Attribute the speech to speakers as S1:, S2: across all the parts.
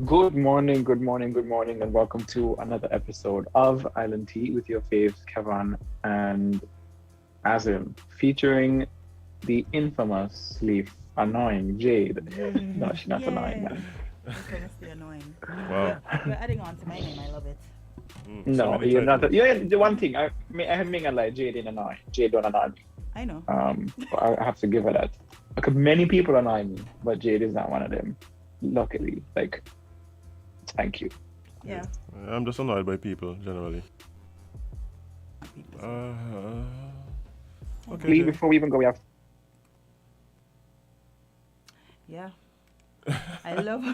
S1: Good morning, and welcome to another episode of Island Tea with your faves, Kevon and Azem, featuring the infamously annoying Jade. No, she's not annoying,
S2: Yeah.
S1: man.
S2: Infamously annoying.
S3: Wow.
S2: You're adding on to my name. I love it.
S3: So
S1: No,
S3: many
S1: you're not.
S3: titles.
S1: Yeah, the one thing I had made a lie. Jade didn't annoy. Jade don't annoy me.
S2: I know.
S1: But I have to give her that. Because many people annoy me, but Jade is not one of them. Luckily, like, thank you.
S2: Yeah.
S3: I'm just annoyed by people generally. Uh, okay.
S1: Please,
S3: Jay.
S1: before we even go, we have
S2: Yeah. I love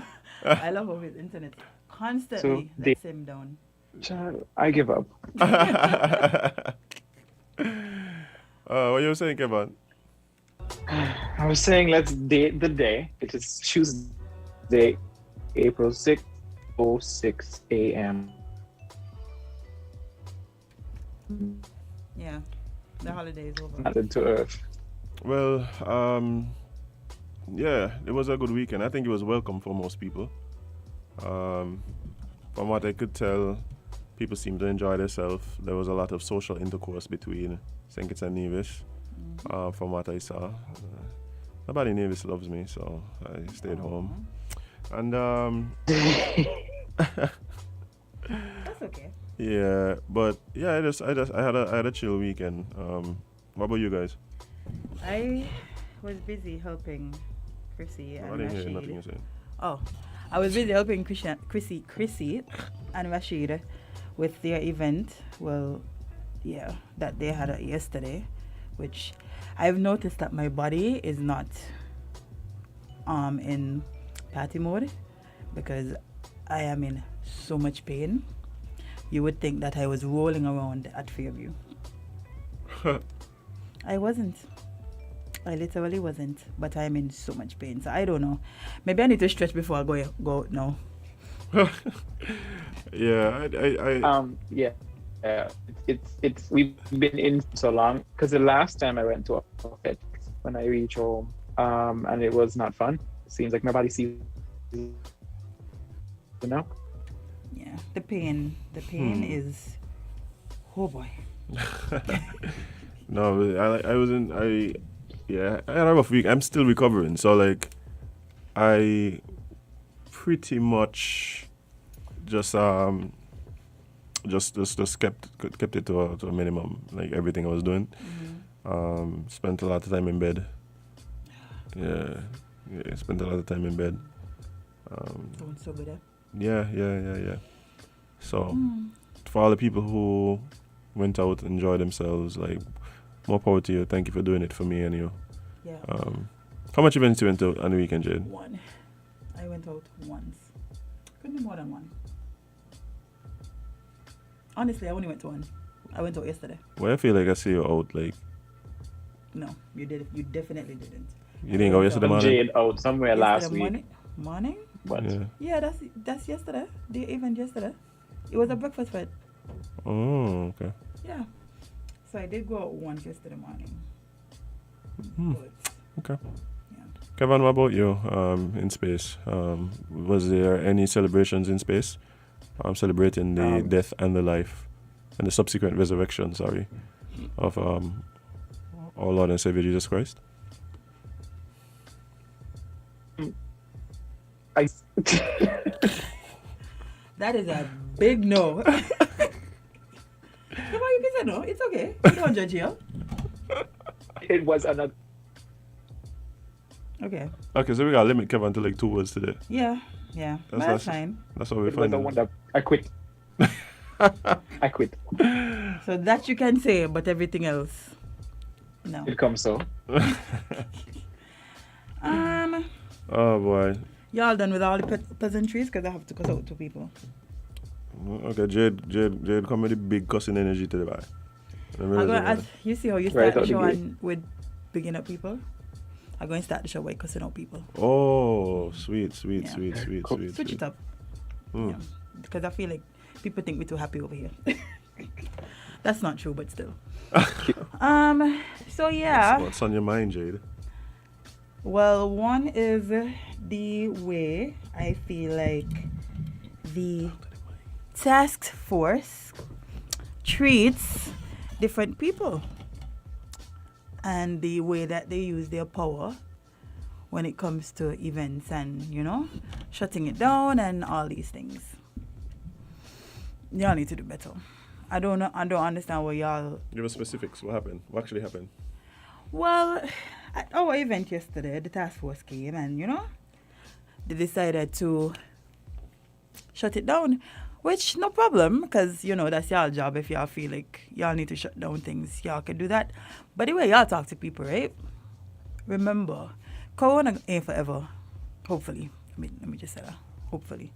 S2: I love how his internet constantly
S1: So,
S2: lets him down.
S1: Child, I give up.
S3: What you were saying, Kevon?
S1: I was saying let's date the day. It is Tuesday, April 6th, 06 a.m.
S2: Yeah. The holiday is over.
S1: Nothing to earth.
S3: Well, yeah, it was a good weekend. I think it was welcome for most people. From what I could tell, people seemed to enjoy themselves. There was a lot of social intercourse between St Kitts and Nevis, from what I saw. Nobody in Nevis loves me, so I stayed home. And
S2: That's okay.
S3: yeah, but yeah, I had a chill weekend. What about you guys?
S2: I was busy helping Chrissy
S3: I
S2: and
S3: didn't hear nothing you
S2: Rashid.
S3: said.
S2: Oh, I was busy helping Chrissy and Rashid with their event. Well, yeah, that they had yesterday, which I've noticed that my body is not in party mode because I am in so much pain. You would think that I was rolling around at Fairview. I wasn't. I literally wasn't, but I'm in so much pain. So I don't know. Maybe I need to stretch before I go out now.
S3: Yeah,
S1: Yeah. It's we've been in so long because the last time I went to a fit when I reached home, and it was not fun. It seems like nobody sees, you know.
S2: Yeah, the pain is. Oh boy.
S3: No, yeah, I had a rough week. I'm still recovering, so like, I pretty much just kept it to a minimum, like everything I was doing. Spent a lot of time in bed. Yeah, spent a lot of time in bed.
S2: Doing so good.
S3: Yeah. So, for all the people who went out, enjoyed themselves, like, more power to you. Thank you for doing it for me and you.
S2: Yeah.
S3: How much events you went to on the weekend, Jade?
S2: One. I went out once. Could be more than one. Honestly, I only went to one. I went out yesterday.
S3: Well, I feel like I see you out, like,
S2: No, you did. You definitely didn't.
S3: you didn't go yesterday
S1: But
S3: morning?
S1: Jade out somewhere last week.
S2: Morning?
S1: But
S3: Yeah.
S2: Yeah, that's yesterday. The event yesterday. It was a breakfast fight.
S3: Oh, okay.
S2: Yeah. So I did go out once yesterday morning.
S3: Hmm.
S2: But,
S3: Okay.
S2: yeah.
S3: Kevon, what about you in space? Was there any celebrations in space? Celebrating the death and the life and the subsequent resurrection, of our Lord and Savior Jesus Christ?
S2: That is a big no. Come on, you can say no. It's okay. You don't judge here.
S1: it was another.
S2: Okay.
S3: Okay, so we gotta limit Kevon to like 2 words today.
S2: Yeah. That's fine.
S3: That's what we
S1: It was
S3: find.
S1: the one that I quit. I quit.
S2: So that you can say, but everything else, no.
S1: It comes so.
S3: Oh boy.
S2: Y'all done with all the pleasantries? Because I have to cut out to people.
S3: Okay, Jade, come with the big cussing energy to the bar.
S2: You see how you
S1: Right
S2: start the
S1: out the
S2: show
S1: gate.
S2: with bigging up people? I'm going to start the show by cussing out people.
S3: Oh, sweet.
S1: Cool.
S2: Switch it up.
S3: Mm.
S2: Yeah. Because I feel like people think we're too happy over here. That's not true, but still. So yeah.
S3: What's on your mind, Jade?
S2: Well, one is the way I feel like the task force treats different people and the way that they use their power when it comes to events and, shutting it down and all these things. Y'all need to do better. I don't know. I don't understand what y'all.
S3: Give us specifics. What happened? What actually happened?
S2: Well, at our event yesterday, the task force came and, they decided to shut it down, which no problem because, that's y'all job. If y'all feel like y'all need to shut down things, y'all can do that. But the way y'all talk to people, right? Remember, Corona ain't forever, hopefully. Let me just say that, hopefully.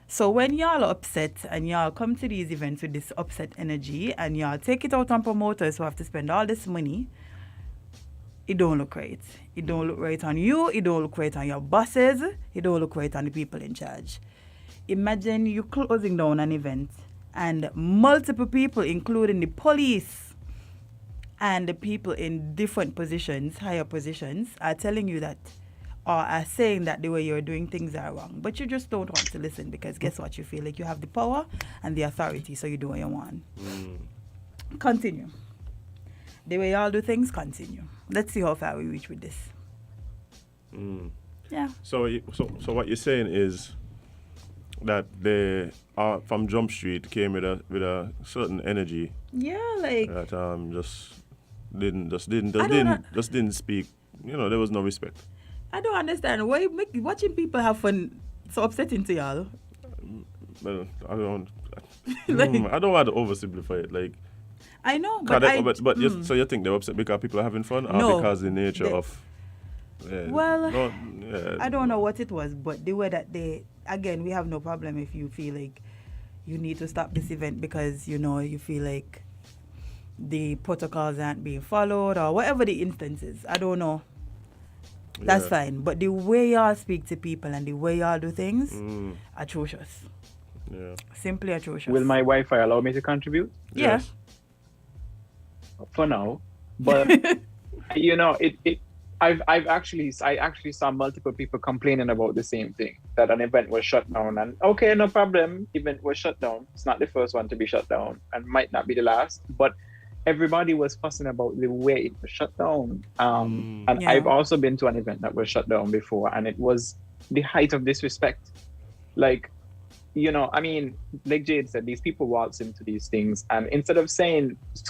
S2: So when y'all are upset and y'all come to these events with this upset energy and y'all take it out on promoters who have to spend all this money, it don't look right. It don't look right on you. It don't look right on your bosses. It don't look right on the people in charge. Imagine you closing down an event and multiple people, including the police and the people in different positions, higher positions, are telling you that or are saying that the way you're doing things are wrong. But you just don't want to listen because guess what? You feel like you have the power and the authority, so you do what you want. Continue. The way y'all do things, continue. Let's see how far we reach with this. Yeah.
S3: So what you're saying is that they from Jump Street came with a certain energy.
S2: Yeah, like
S3: that just didn't speak. There was no respect.
S2: I don't understand why watching people have fun so upsetting to y'all.
S3: Well, I don't. I don't want to oversimplify it. Like
S2: I know,
S3: so you think they're upset because people are having fun, or
S2: No,
S3: because the nature of?
S2: I don't know what it was, but the way that we have no problem if you feel like you need to stop this event because you feel like the protocols aren't being followed or whatever the instance is. I don't know. That's fine, but the way y'all speak to people and the way y'all do things, atrocious.
S3: Yeah.
S2: Simply atrocious.
S1: Will my Wi-Fi allow me to contribute?
S2: Yeah.
S3: Yes.
S1: For now, but I actually saw multiple people complaining about the same thing, that an event was shut down, and okay, no problem, event was shut down. It's not the first one to be shut down and might not be the last, but everybody was fussing about the way it was shut down. I've also been to an event that was shut down before, and it was the height of disrespect. Like, like Jade said, these people waltz into these things, and instead of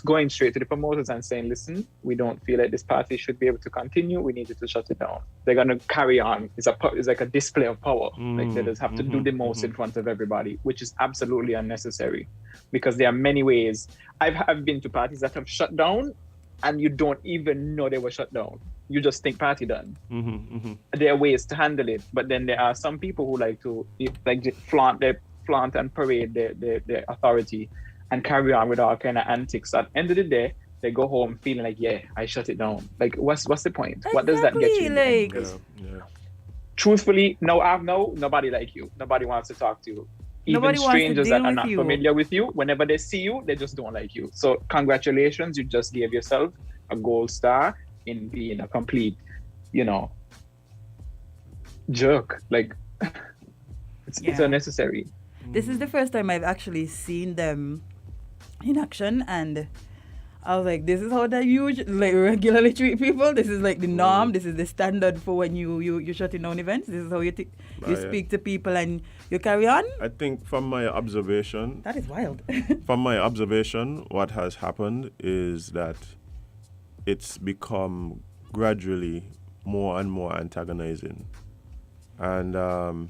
S1: going straight to the promoters and saying, listen, we don't feel like this party should be able to continue, we needed to shut it down. They're going to carry on. It's like a display of power. Like they just have to do the most in front of everybody, which is absolutely unnecessary, because there are many ways. I've been to parties that have shut down and you don't even know they were shut down. You just think party done. There are ways to handle it, but then there are some people who like to flaunt and parade their authority and carry on with all kind of antics. At the end of the day, they go home feeling like, yeah, I shut it down. Like, what's the point?
S2: Exactly,
S1: what does that get you?
S2: Like,
S1: truthfully, nobody like you. Nobody wants to talk to you. Even strangers that are not familiar with you, whenever they see you, they just don't like you. So congratulations, you just gave yourself a gold star in being a complete, jerk. Like, it's unnecessary.
S2: This is the first time I've actually seen them in action, and I was like, this is how they regularly treat people. This is like the norm. This is the standard for when you're shutting down events. This is how you speak to people and you carry on.
S3: I think from my observation,
S2: that is wild.
S3: From my observation, what has happened is that it's become gradually more and more antagonizing, and I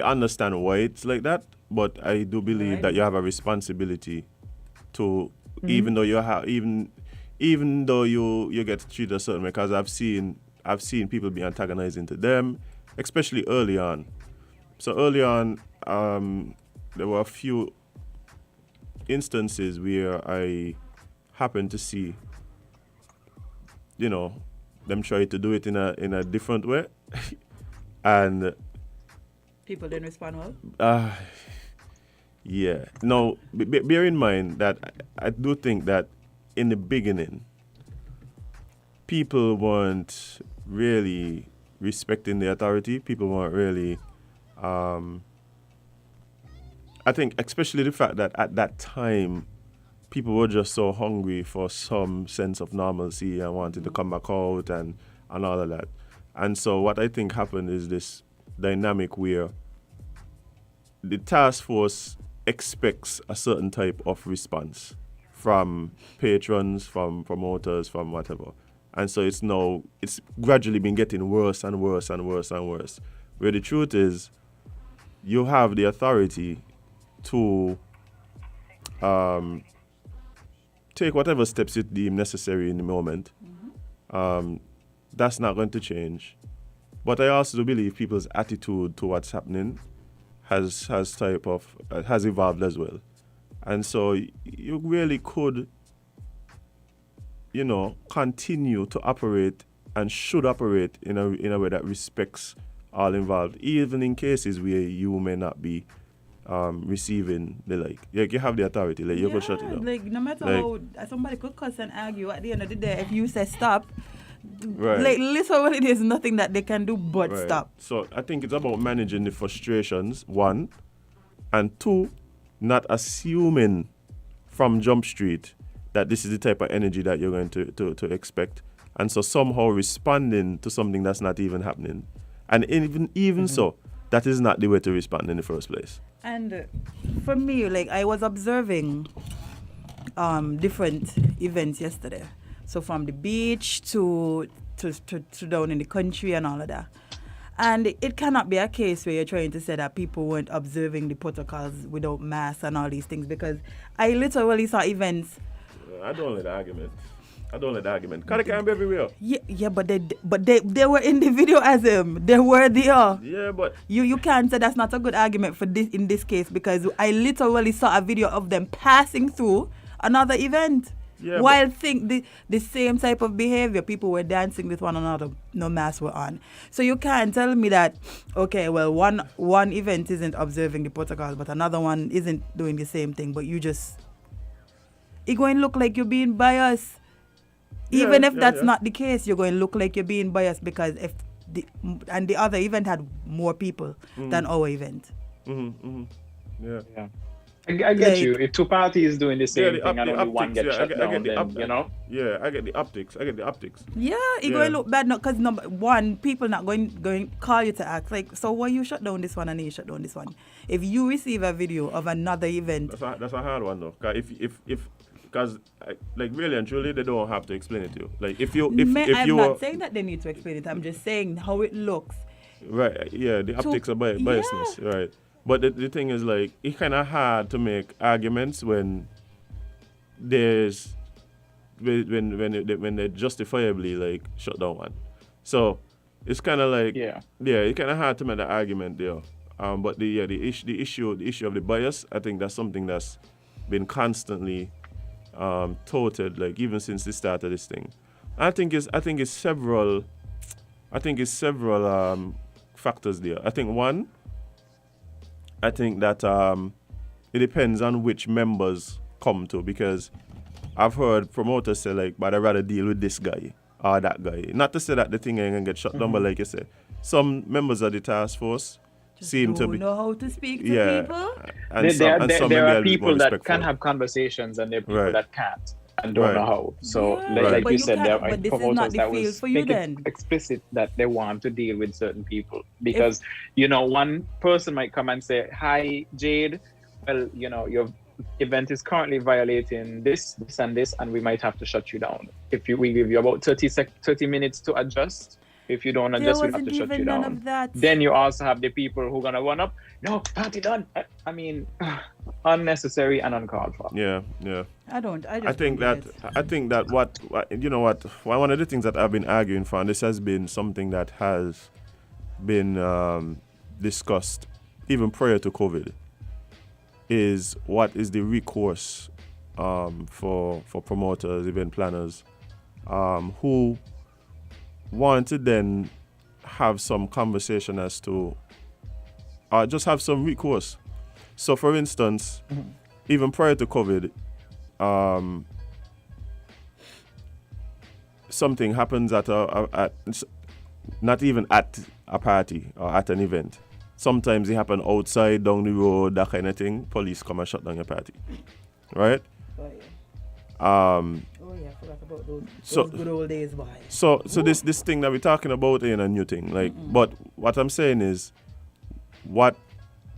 S3: understand why it's like that, but I do believe that you have a responsibility to, even though even though you get treated a certain way, because I've seen people be antagonizing to them, especially early on. So early on, there were a few instances where I happened to see, them try to do it in a different way, and
S2: people didn't respond well.
S3: Yeah. Now, bear in mind that I do think that in the beginning, people weren't really respecting the authority. People weren't really, I think, especially the fact that at that time, people were just so hungry for some sense of normalcy and wanted to come back out and all of that. And so what I think happened is this dynamic where the task force expects a certain type of response from patrons, from promoters, from whatever. And so it's gradually been getting worse and worse and worse and worse. Where the truth is, you have the authority to take whatever steps you deem necessary in the moment. That's not going to change. But I also do believe people's attitude to what's happening has evolved as well. And so you really could, continue to operate and should operate in a way that respects all involved, even in cases where you may not be receiving the like. You have the authority, you could shut it down.
S2: Like no matter how somebody could cuss and argue, at the end of the day, if you say stop,
S3: right.
S2: Like literally there's nothing that they can do but
S3: Right.
S2: stop.
S3: So I think it's about managing the frustrations, one, and two, not assuming from Jump Street that this is the type of energy that you're going to expect. And so somehow responding to something that's not even happening. And even so, that is not the way to respond in the first place.
S2: And for me, like I was observing different events yesterday. So from the beach to down in the country and all of that. And it cannot be a case where you're trying to say that people weren't observing the protocols without masks and all these things, because I literally saw events.
S3: I don't like the argument. Because they can't be everywhere.
S2: Yeah, but they were in the video, Azem. They were there.
S3: Yeah, but
S2: You can't say that's not a good argument for this in this case, because I literally saw a video of them passing through another event.
S3: Yeah,
S2: while the same type of behavior, people were dancing with one another, no masks were on. So you can't tell me that, okay, well, one event isn't observing the protocols, but another one isn't doing the same thing, but it's going to look like you're being biased. Even if that's not the case, you're going to look like you're being biased, because the other event had more people than our event.
S3: Yeah.
S1: I get you. If two parties doing the same thing and only one gets shut down,
S3: Yeah, I get the optics.
S2: Yeah, it's going to look bad, because number one, people not going call you to ask, like, so why you shut down this one and then you shut down this one? If you receive a video of another event,
S3: that's a hard one though. Because really and truly, they don't have to explain it to you. Like
S2: I'm not saying that they need to explain it. I'm just saying how it looks.
S3: Right. Yeah, the optics are biasness. Yeah. Right. But the thing is, like, it's kind of hard to make arguments when there's when they justifiably like shut down one. So it's kind of like it's kind of hard to make the argument there. But the issue of the bias, I think that's something that's been constantly touted, like even since the start of this thing. I think it's several factors there. I think one. I think that it depends on which members come to, because I've heard promoters say, like, but I'd rather deal with this guy or that guy. Not to say that the thing ain't gonna get shut down, but like you said, some members of the task force seem to
S2: know how to speak to people.
S1: And there are people that can have conversations, and there are people that can't and don't know how. So, like you said, there are promoters that will make it explicit that they want to deal with certain people, because one person might come and say, "Hi, Jade. Well, your event is currently violating this, and this, and we might have to shut you down. We give you about 30 minutes to adjust. If you don't adjust, we have to shut you down." Then you also have the people who are gonna run up. No, party done. I mean, unnecessary and uncalled for.
S3: Yeah.
S2: I
S3: think that what one of the things that I've been arguing for, and this has been something that has been discussed even prior to COVID, is what is the recourse for promoters, event planners, who want to then have some conversation as to just have some recourse. So for instance, even prior to COVID, something happens at not even at a party or at an event. Sometimes it happen outside, down the road, that kind of thing. Police come and shut down your party, right?
S2: Oh yeah. I forgot about those good old days, boy.
S3: So this thing that we're talking about ain't a new thing. Like, but what I'm saying is, what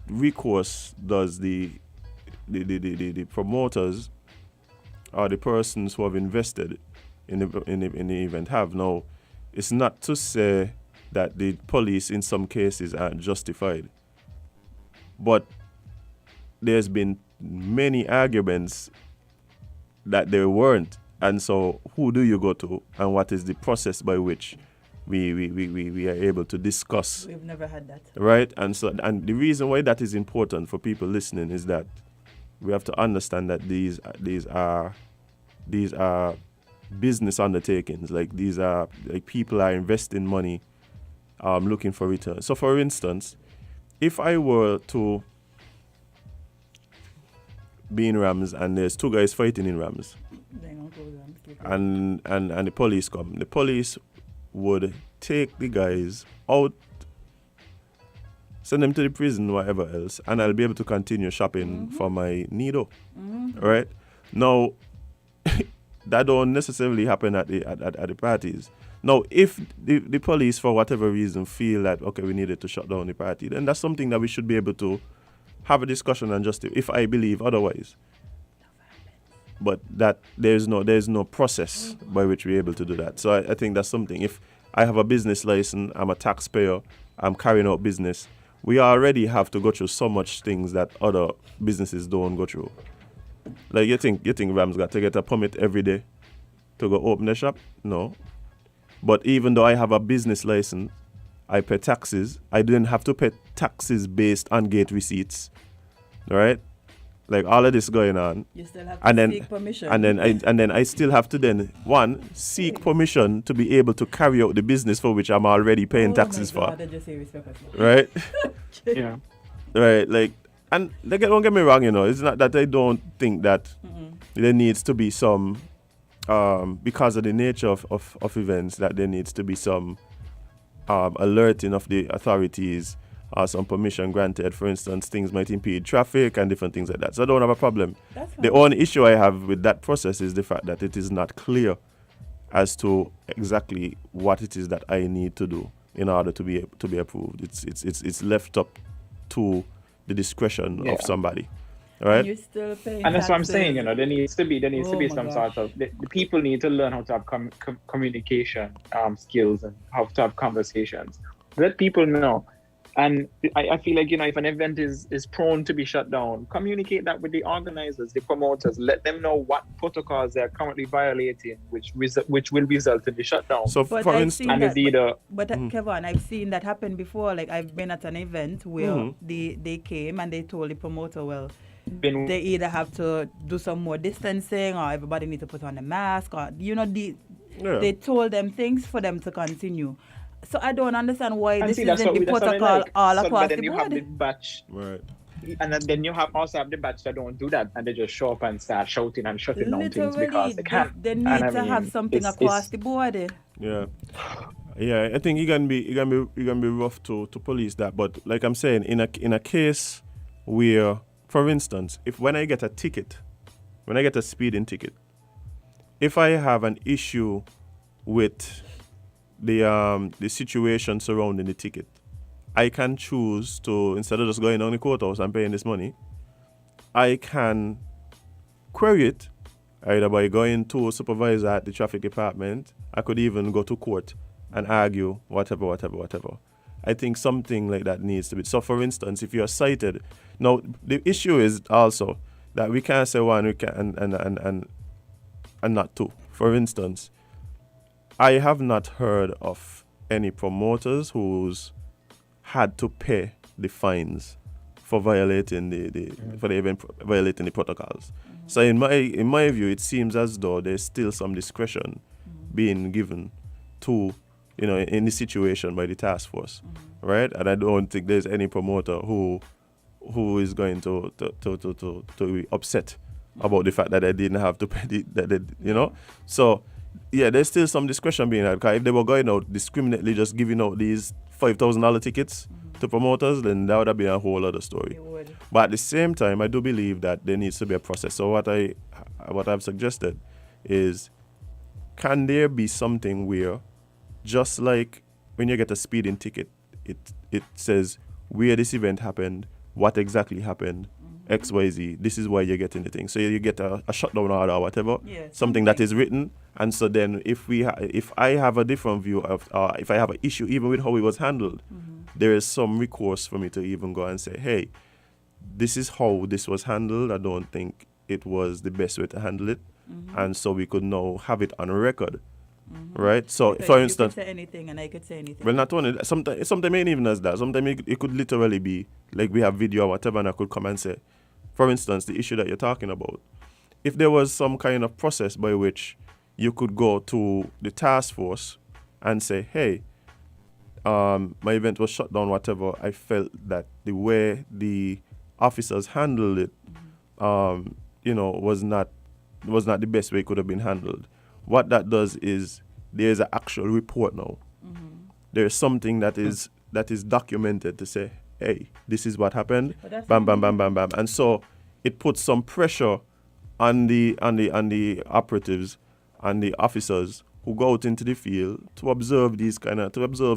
S3: recourse does the promoters or the persons who have invested in the event have? Now, it's not to say that the police in some cases aren't justified, but there's been many arguments that they weren't. And so who do you go to, and what is the process by which we are able to discuss?
S2: We've never had that.
S3: Right? And the reason why that is important for people listening is that we have to understand that these are business undertakings. Like, these are, like, people are investing money looking for return. So for instance, if I were to be in Rams and there's two guys fighting in Rams, and the police come, the police would take the guys out, send them to the prison, whatever else, and I'll be able to continue shopping for my needle. Right? Now, that don't necessarily happen at the parties. Now, if the police, for whatever reason, feel that, okay, we needed to shut down the party, then that's something that we should be able to have a discussion and justify, if I believe otherwise. But that there's no process by which we're able to do that. So I think that's something. If I have a business license, I'm a taxpayer, I'm carrying out business, we already have to go through so much things that other businesses don't go through. Like, you think Rams got to get a permit every day to go open a shop? No. But even though I have a business license, I pay taxes. I didn't have to pay taxes based on gate receipts. Right? Like, all of this going on.
S2: You still have to seek permission.
S3: And then I still have to seek permission to be able to carry out the business for which I'm already paying taxes for. Right?
S1: Yeah.
S3: Right, like, and don't get me wrong, it's not that I don't think that there needs to be some, because of the nature of events, that there needs to be some alerting of the authorities, or some permission granted. For instance, things might impede traffic and different things like that. So I don't have a problem. The only issue I have with that process is the fact that it is not clear as to exactly what it is that I need to do in order to be approved. It's left up to the discretion of somebody. Right?
S2: And you're still paying
S1: and that's
S2: taxes.
S1: what I'm saying, there needs to be some sort of, the people need to learn how to have communication skills and how to have conversations. Let people know. And I feel like, if an event is prone to be shut down, communicate that with the organizers, the promoters. Let them know what protocols they're currently violating, which will result in the shutdown.
S3: So, for instance,
S2: Kevon, I've seen that happen before. Like, I've been at an event where they came and they told the promoter, they either have to do some more distancing, or everybody need to put on a mask, or they told them things for them to continue. So I don't understand why this isn't the protocol all across the board.
S1: Then you have the batch,
S3: right?
S1: And then you also have the batch that don't do that, and they just show up and start shouting and shutting down things because they can't.
S2: They need to have something across the board.
S3: Yeah, I think it can be rough to police that. But like I'm saying, in a case where, for instance, when I get a speeding ticket, if I have an issue with the situation surrounding the ticket, I can choose to, instead of just going down the courthouse and paying this money, I can query it either by going to a supervisor at the traffic department. I could even go to court and argue whatever. I think something like that needs to be. So, for instance, if you're cited, now the issue is also that we can't say one, we can and not two. For instance, I have not heard of any promoters who's had to pay the fines for violating violating the protocols. So in my view, it seems as though there's still some discretion being given to, in the situation by the task force, right? And I don't think there's any promoter who is going to be upset about the fact that they didn't have to pay So yeah, there's still some discretion being had. Because if they were going out discriminately, just giving out these $5,000 tickets to promoters, then that would have been a whole other story.
S2: It would.
S3: But at the same time, I do believe that there needs to be a process. So what I've suggested is, can there be something where, just like when you get a speeding ticket, it says where this event happened, what exactly happened, X, Y, Z. This is why you're getting the thing. So you get a shutdown order or whatever, something that is written. And so then if I have a different view of, if I have an issue even with how it was handled, there is some recourse for me to even go and say, hey, this is how this was handled. I don't think it was the best way to handle it. And so we could now have it on record. Right? So,
S2: Because
S3: for
S2: you
S3: instance,
S2: could say anything and I could say anything.
S3: well, not only sometimes ain't even as that. Sometimes it could literally be like we have video or whatever, and I could come and say, for instance, the issue that you're talking about. If there was some kind of process by which you could go to the task force and say, hey, my event was shut down, whatever, I felt that the way the officers handled it, was not the best way it could have been handled. What that does is there's an actual report now. There's something that is documented to say, hey, this is what happened. Bam, bam, bam, bam, bam. And so it puts some pressure on the operatives and the officers who go out into the field to observe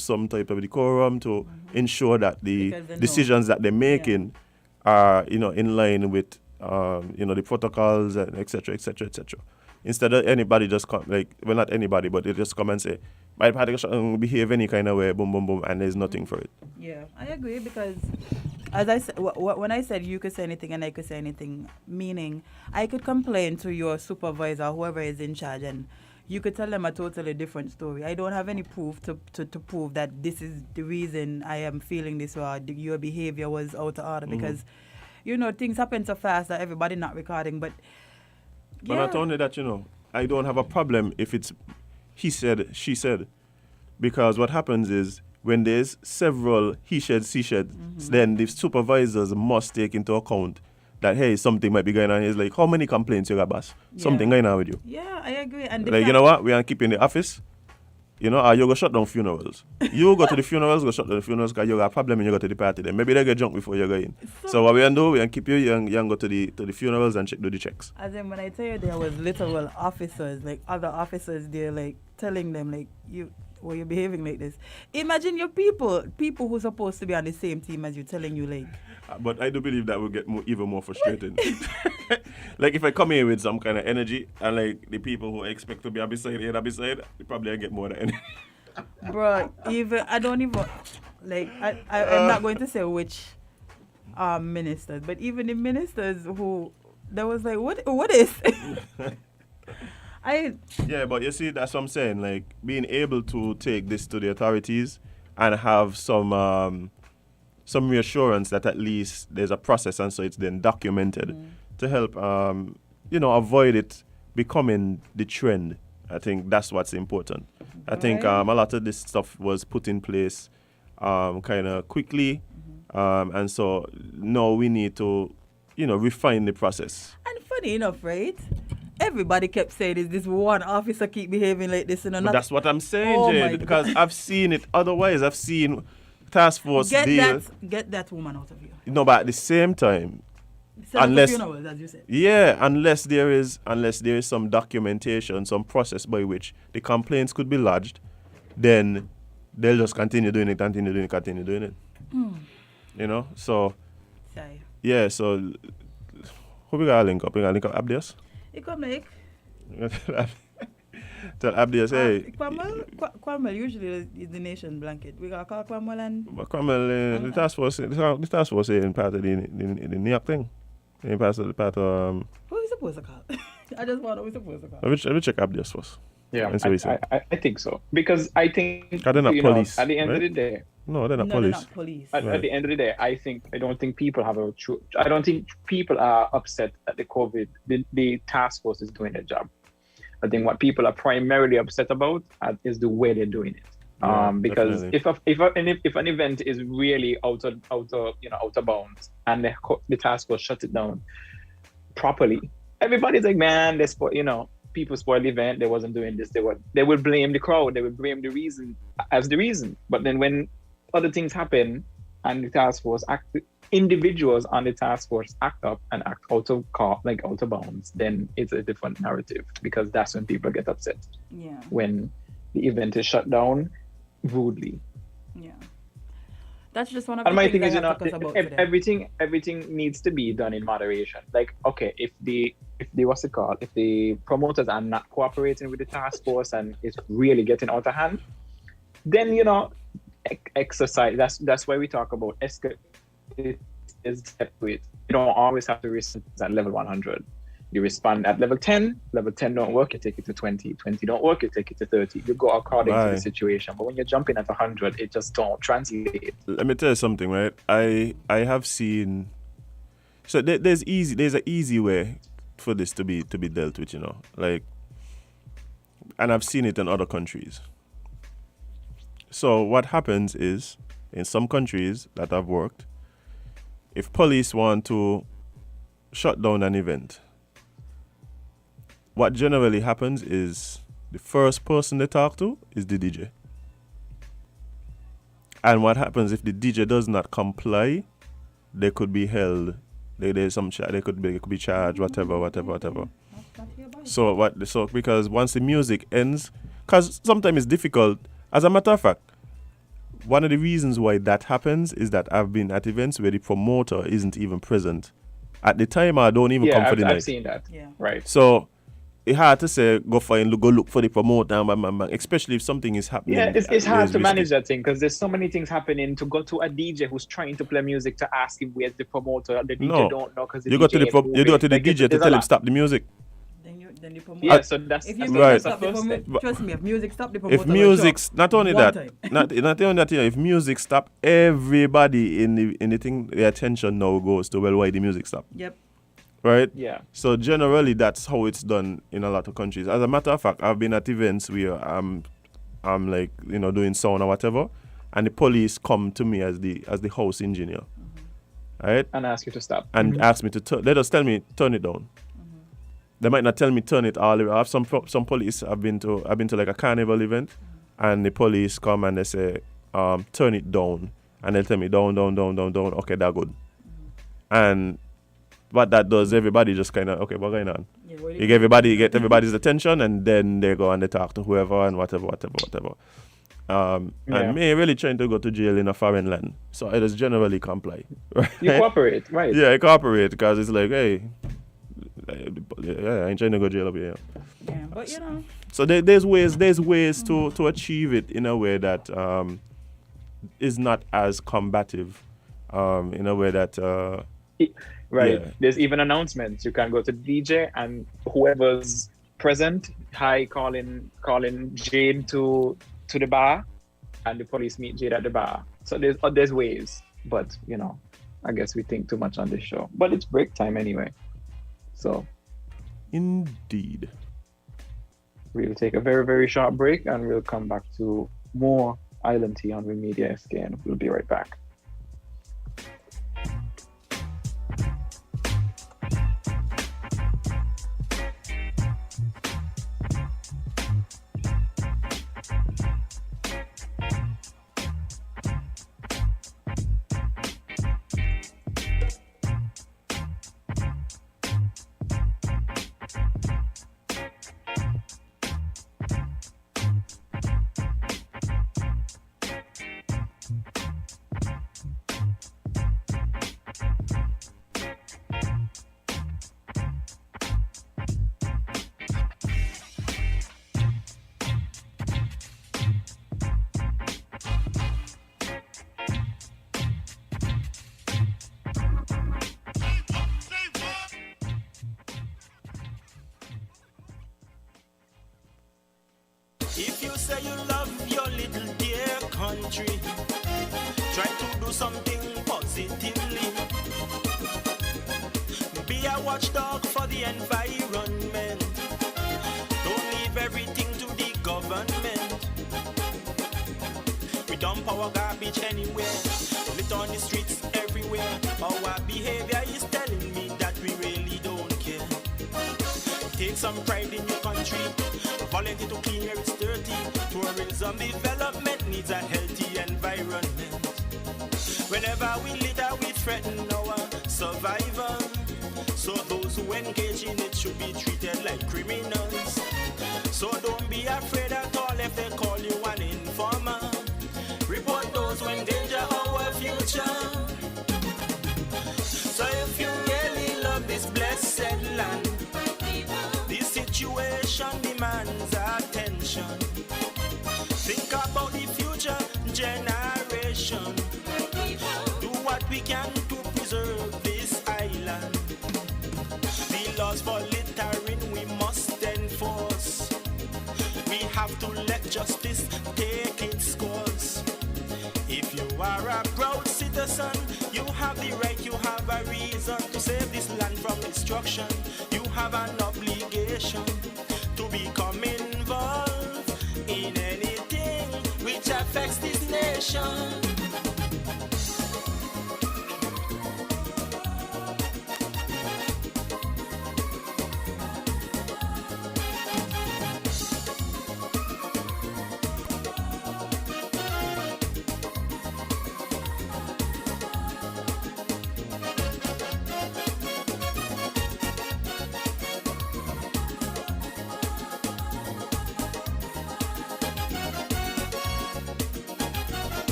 S3: some type of decorum, to ensure that the decisions that they're making are, in line with the protocols and et cetera, et cetera, et cetera. Instead of anybody just come, not anybody, but they just come and say, my party behave any kind of way, boom, boom, boom, and there's nothing for it.
S2: Yeah, I agree, because as I said, when I said you could say anything and I could say anything, meaning I could complain to your supervisor, whoever is in charge, and you could tell them a totally different story. I don't have any proof to prove that this is the reason I am feeling this way, or your behavior was out of order, because, things happen so fast that everybody not recording, but
S3: But not only that, I don't have a problem if it's he said, she said. Because what happens is, when there's several he said, she said, then the supervisors must take into account that, hey, something might be going on. It's like, how many complaints you got, boss? Something going on with you.
S2: Yeah, I agree. And
S3: you know what? We are keeping the office. You go shut down funerals. You go to the funerals, go shut down the funerals because you got a problem and you go to the party then. Maybe they get drunk before you go in. So what we can do, we can keep you and go to the funerals and do the checks.
S2: As in, when I tell you there was literal officers, like other officers there, like telling them, like, you're behaving like this. Imagine your people who are supposed to be on the same team as you, telling you, like.
S3: But I do believe that will get even more frustrating. Like if I come here with some kind of energy and like the people who I expect to be beside, they probably get more than energy.
S2: Bro, I don't even, like, I'm not going to say which ministers, but even the ministers who, that was like, what is?
S3: Yeah, but you see, that's what I'm saying. Like being able to take this to the authorities and have some reassurance that at least there's a process, and so it's then documented to help, avoid it becoming the trend. I think that's what's important. I think a lot of this stuff was put in place kind of quickly, and so now we need to, refine the process.
S2: And funny enough, right? Everybody kept saying, is this one officer keep behaving like this?
S3: But that's what I'm saying, Jade, because I've seen it otherwise. I've seen task force
S2: get that woman out of here.
S3: No, but at the same time, unless there is some documentation, some process by which the complaints could be lodged, then they'll just continue doing it. So
S2: sorry.
S3: Yeah, so who we gotta link up? We gotta link up Abdias?
S2: You come like
S3: tell Abdias, hey.
S2: Kwamel usually is the nation blanket. We gotta call Kwamel and.
S3: But Kwamel, the task force in part of the New York thing. In part of
S2: who are we supposed to call? I just want to know who we supposed to call.
S3: Let me check Abdias first.
S1: Yeah, I think so, because I think
S3: they're not police,
S1: at the end
S3: right?
S1: of the day.
S3: No, they're not police.
S2: They're not police.
S1: At the end of the day, I don't think people have I don't think people are upset at the task force is doing their job. I think what people are primarily upset about is the way they're doing it. Because definitely. if an event is really out of bounds and the task force shuts it down properly, everybody's like, man, people spoiled the event, they wasn't doing this, they would blame the crowd, they would blame the reason as the reason. But then when other things happen and the task force individuals on the task force act up and act out of bounds, then it's a different narrative, because that's when people get upset.
S2: Yeah.
S1: When the event is shut down rudely.
S2: Yeah. That's just one of the
S1: and my
S2: things
S1: thing is,
S2: I have to talk about today.
S1: everything needs to be done in moderation. Like, okay, if the promoters are not cooperating with the task force and it's really getting out of hand, then exercise. That's why we talk about escalate. Step to it. You don't always have to respond at level 100. You respond at level 10. Level 10 don't work, you take it to 20. 20 don't work, you take it to 30. You go according to the situation. But when you're jumping at 100, it just don't translate.
S3: Let me tell you something, right? I have seen. So there's an easy way for this to be dealt with, like, and I've seen it in other countries. So what happens is, in some countries that I've worked, if police want to shut down an event, what generally happens is the first person they talk to is the DJ. And what happens if the DJ does not comply, they could be held. They could be charged, whatever. So because once the music ends, because sometimes it's difficult. As a matter of fact, one of the reasons why that happens is that I've been at events where the promoter isn't even present. At the time, I don't even come for the night.
S1: I've seen that. Yeah. Right.
S3: So it's hard to say go look for the promoter, especially if something is happening.
S1: Yeah, it's hard to manage that thing, because there's so many things happening. To go to a DJ who's trying to play music to ask him where's the promoter, the DJ don't know, because
S3: you go to the DJ to tell him stop the music.
S2: Then the promoter.
S1: So that's
S2: if you
S1: stop
S2: the promoter, trust me, if music stop the promoter.
S3: If music, not only that, not only that, if music stop, everybody in the thing, the attention now goes to why the music stop.
S2: Yep.
S3: Right?
S1: Yeah.
S3: So generally, that's how it's done in a lot of countries. As a matter of fact, I've been at events where I'm like, doing sound or whatever, and the police come to me as the house engineer, right?
S1: And ask you to stop.
S3: And ask me to they just tell me turn it down. They might not tell me turn it all the way. I have some police. I've been to like a carnival event, and the police come and they say turn it down, and they tell me down. Okay, that's good. And what that does, everybody just kind of, okay, what's going on? Yeah, you get everybody's attention, and then they go and they talk to whoever and whatever. And me really trying to go to jail in a foreign land, so I just generally comply. Right?
S1: You cooperate, right?
S3: Yeah, I cooperate, because it's like, hey, I ain't trying to go to jail up here.
S2: Yeah, but
S3: So there's ways to achieve it in a way that is not as combative, in a way that.
S1: Right.
S3: Yeah.
S1: There's even announcements. You can go to DJ, and whoever's present, calling Jade to the bar, and the police meet Jade at the bar. So there's ways, but I guess we think too much on this show. But it's break time anyway. So
S3: indeed.
S1: We'll take a very, very short break, and we'll come back to more Island Tea on WINNMedia SK, and we'll be right back.
S4: If you say you love your little dear country, try to do something positively. Be a watchdog for the environment. Don't leave everything to the government. We dump our garbage anywhere, lit on the streets everywhere. Our behavior is telling me that we really don't care. Take some pride in your country. Volunteer to clean where it's dirty. Tourism development needs a healthy environment. Whenever we litter, we threaten our survival. So those who engage in it should be treated like criminals. So don't be afraid at all if they call you an informer. Report those who endanger our future. So if you really love this blessed land, this situation demands attention. Think about the future generation. Do what we can to preserve this island. The laws for littering we must enforce. We have to let justice take its course. If you are a proud citizen, you have the right, you have a reason to save this land from destruction. You have an obligation to become involved in anything which affects this nation.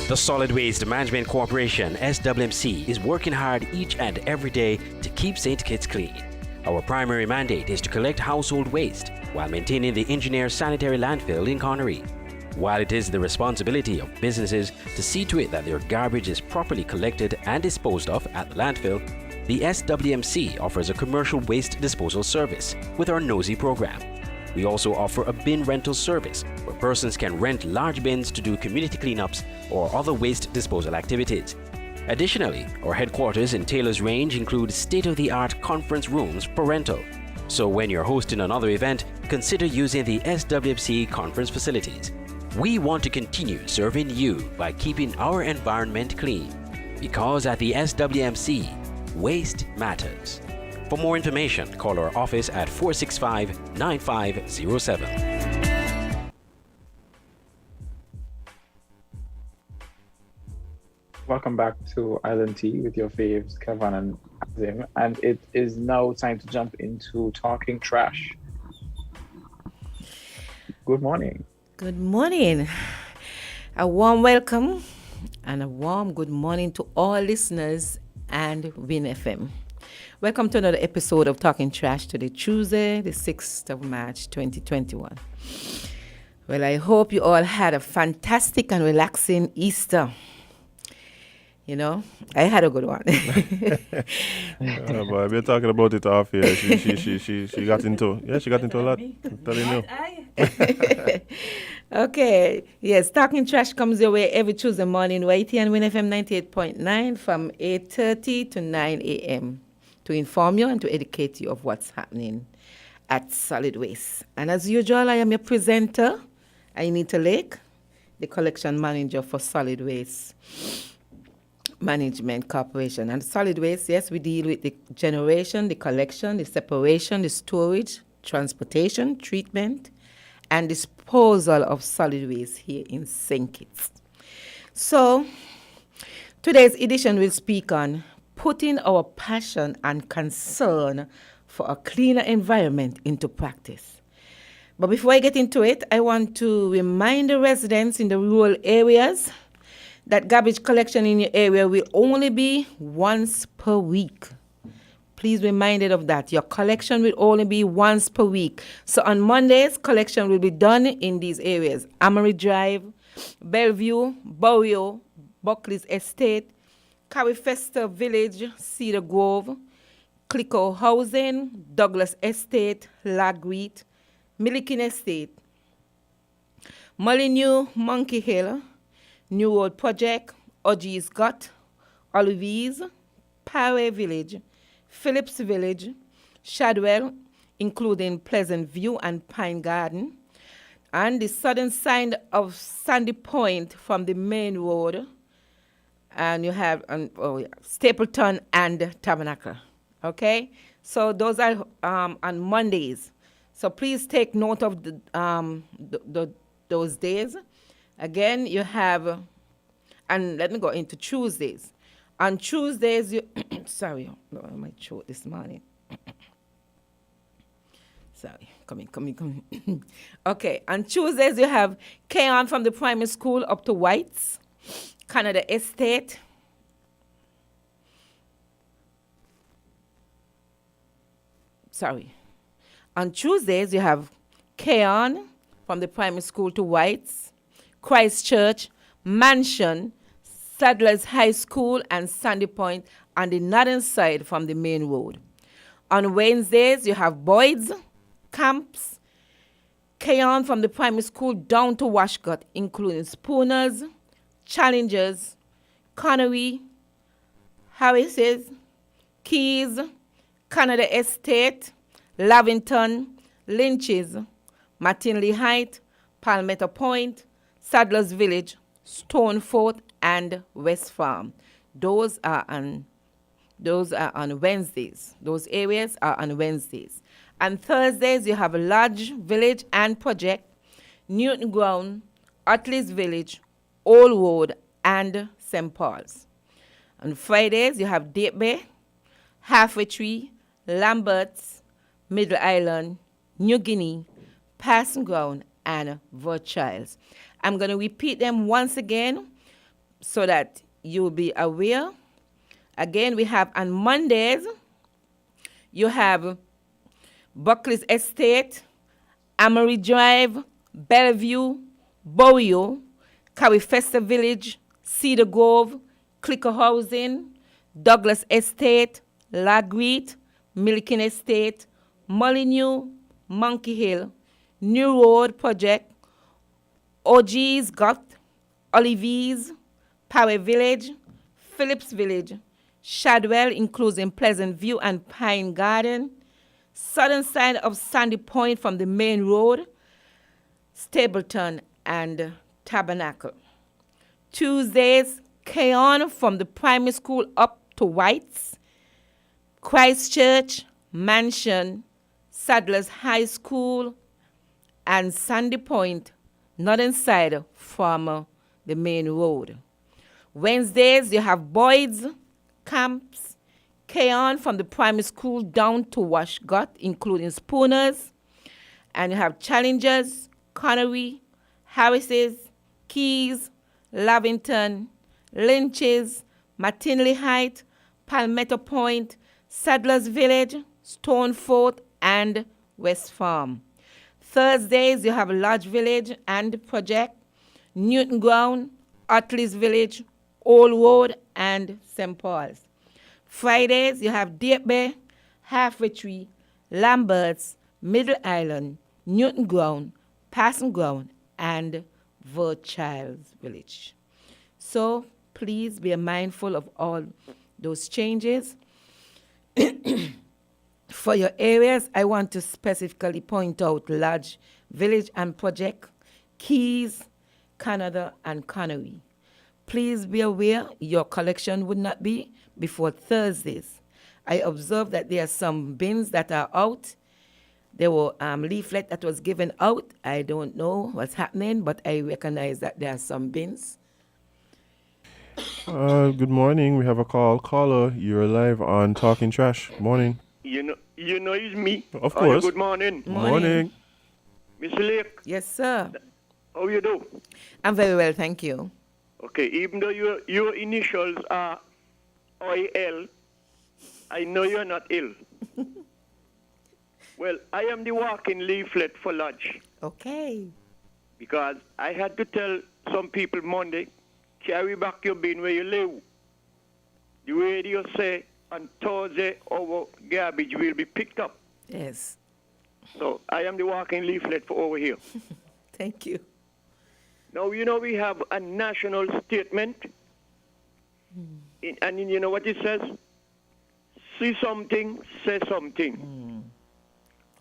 S5: The Solid Waste Management Corporation, SWMC, is working hard each and every day to keep St. Kitts clean. Our primary mandate is to collect household waste while maintaining the engineered sanitary landfill in Connery. While it is the responsibility of businesses to see to it that their garbage is properly collected and disposed of at the landfill, the SWMC offers a commercial waste disposal service with our Nosy program. We also offer a bin rental service where persons can rent large bins to do community cleanups or other waste disposal activities. Additionally, our headquarters in Taylor's Range include state-of-the-art conference rooms for rental. So when you're hosting another event, consider using the SWMC conference facilities. We want to continue serving you by keeping our environment clean. Because at the SWMC, waste matters. For more information, call our office at 465-9507.
S1: Welcome back to Island Tea with your faves, Kevon and Azem. And it is now time to jump into talking trash. Good morning.
S6: Good morning. A warm welcome and a warm good morning to all listeners and WINN FM. Welcome to another episode of Talking Trash today, Tuesday, the 6th of March, 2021. Well, I hope you all had a fantastic and relaxing Easter. You know, I had a good one.
S3: Boy, we're talking about it off here. She got into a lot. I'm telling you.
S6: Okay, yes, Talking Trash comes your way every Tuesday morning right here on WINN FM 98.9 from 8:30 to 9 a.m. to inform you and to educate you of what's happening at Solid Waste. And as usual, I am your presenter, Anita Lake, the collection manager for Solid Waste Management Corporation. And Solid Waste, yes, we deal with the generation, the collection, the separation, the storage, transportation, treatment, and disposal of solid waste here in St. Kitts. So, today's edition will speak on putting our passion and concern for a cleaner environment into practice. But before I get into it, I want to remind the residents in the rural areas that garbage collection in your area will only be once per week. Please be reminded of that. Your collection will only be once per week. So on Mondays, collection will be done in these areas: Amory Drive, Bellevue, Borio, Buckley's Estate, Carifesta Village, Cedar Grove, Clicquot Housing, Douglas Estate, Lagreet, Milliken Estate, Molyneux, Monkey Hill, New Road Project, Odge's Gut, Olivies, Parway Village, Phillips Village, Shadwell, including Pleasant View and Pine Garden, and the southern side of Sandy Point from the main road, and you have Stapleton and Tabernacle. Okay, so those are on Mondays. So please take note of those days. Again, you have, and let me go into Tuesdays. On Tuesdays, you sorry, my throat this morning. Sorry, coming. Okay, on Tuesdays you have Kevon from the primary school up to Whites, Canada Estate. Sorry. On Tuesdays you have Kevon from the primary school to Whites, Christchurch, Mansion, Sadler's High School, and Sandy Point on the northern side from the main road. On Wednesdays you have Boyd's, Camps, Kevon from the primary school down to Washcut, including Spooners, Challengers, Connery, Harris's, Keys, Canada Estate, Lavington, Lynch's, McTinley Height, Palmetto Point, Sadler's Village, Stonefort, and West Farm. Those are on Wednesdays. Those areas are on Wednesdays. On Thursdays, you have Lodge Village and Project, Newton Ground, Utley's Village, Old Road, and St. Paul's. On Fridays, you have Deep Bay, Halfway Tree, Lambert's, Middle Island, New Guinea, Passing Ground, and Verchilds. I'm going to repeat them once again so that you'll be aware. Again, we have on Mondays, you have Buckley's Estate, Amory Drive, Bellevue, Borio, Carifesta Village, Cedar Grove, Clicker Housing, Douglas Estate, Lagreet, Milliken Estate, Molyneux, Monkey Hill, New Road Project, OG's Gut, Oliviers, Power Village, Phillips Village, Shadwell, including Pleasant View and Pine Garden, southern side of Sandy Point from the main road, Stapleton and Tabernacle. Tuesdays, Kevon from the primary school up to Whites, Christchurch, Mansion, Sadler's High School, and Sandy Point, northern side from the main road. Wednesdays, you have Boyd's, Camps, Kevon from the primary school down to Washgut, including Spooners, and you have Challengers, Connery, Harris's, Keys, Lavington, Lynch's, McTinley Height, Palmetto Point, Sadler's Village, Stonefort, and West Farm. Thursdays, you have Lodge Village and Project, Newton Ground, Utley's Village, Old Road, and St. Paul's. Fridays, you have Deep Bay, Halfway Tree, Lambert's, Middle Island, Newton Ground, Passing Ground, and Verchilds Village. So please be mindful of all those changes. For your areas, I want to specifically point out Lodge Village and Project, Keys, Canada, and Connery. Please be aware your collection would not be before Thursdays. I observed that there are some bins that are out. There were leaflet that was given out. I don't know what's happening, but I recognize that there are some bins.
S3: Good morning. We have a call. Caller, you're live on Talking Trash. Morning.
S7: You know it's me.
S3: Of course.
S7: Good morning.
S3: Morning.
S7: Mr. Lake.
S6: Yes, sir.
S7: How you do?
S6: I'm very well, thank you.
S7: Okay, even though your initials are OIL, I know you're not ill. Well, I am the walking leaflet for Lodge.
S6: Okay.
S7: Because I had to tell some people Monday, carry back your bin where you live. The radio say on Thursday our garbage will be picked up.
S6: Yes.
S7: So I am the walking leaflet for over here.
S6: Thank you.
S7: Now, we have a national statement. And you know what it says? See something, say something.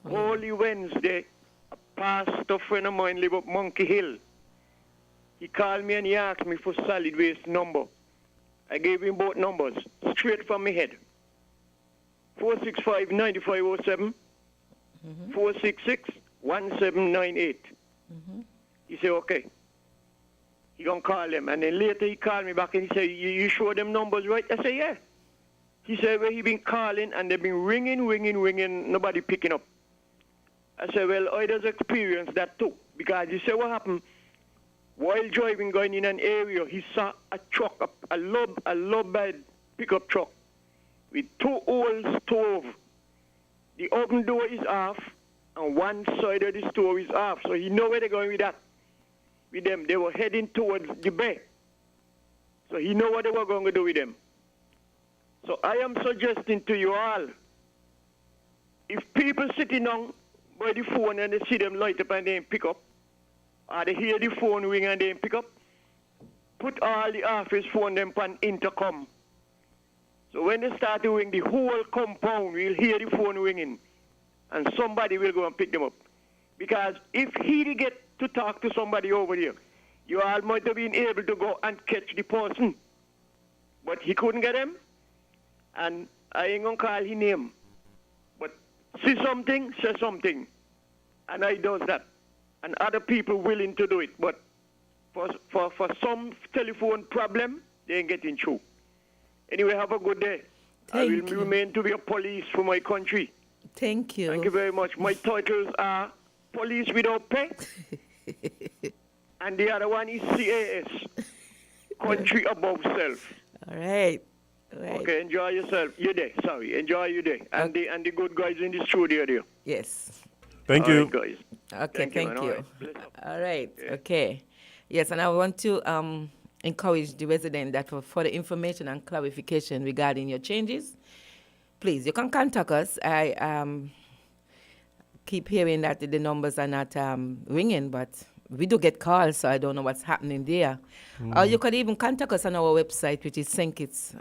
S7: Holy Wednesday, a pastor friend of mine live up Monkey Hill. He called me and he asked me for solid waste number. I gave him both numbers, straight from my head. 465-9507, 466-1798. He said, okay. He gonna call them. And then later he called me back and he said, you sure them numbers right? I said, yeah. He said, well, he been calling and they've been ringing, nobody picking up. I said, well, I just experienced that too. Because he said, what happened? While driving, going in an area, he saw a truck, a low bed pickup truck with 2 holes stove. The oven door is off and one side of the store is off. So he know where they're going with that. With them, they were heading towards the bay. So he know what they were going to do with them. So I am suggesting to you all, if people sitting on by the phone and they see them light up and they ain't pick up, or they hear the phone ring and they ain't pick up, put all the office phone them on intercom. So when they start to ring, the whole compound will hear the phone ringing, and somebody will go and pick them up. Because if he get to talk to somebody over there, you all might have been able to go and catch the person. But he couldn't get him, and I ain't going to call his name. But see something, say something. And I does that. And other people willing to do it. But for some telephone problem, they ain't getting through. Anyway, have a good day. I will remain to be a police for my country.
S6: Thank you.
S7: Thank you very much. My titles are Police Without Pay. And the other one is CAS, Country Above Self.
S6: All right.
S7: Okay, enjoy yourself. Your day, sorry. Enjoy your day. And the good guys in the studio there.
S6: Yes.
S3: Thank you.
S7: Right, guys.
S6: Okay, thank you. All right.
S7: Yeah.
S6: Okay. Yes, and I want to encourage the resident that for further information and clarification regarding your changes, please, you can contact us. I keep hearing that the numbers are not ringing, but we do get calls, so I don't know what's happening there. Or you could even contact us on our website, which is St Kitts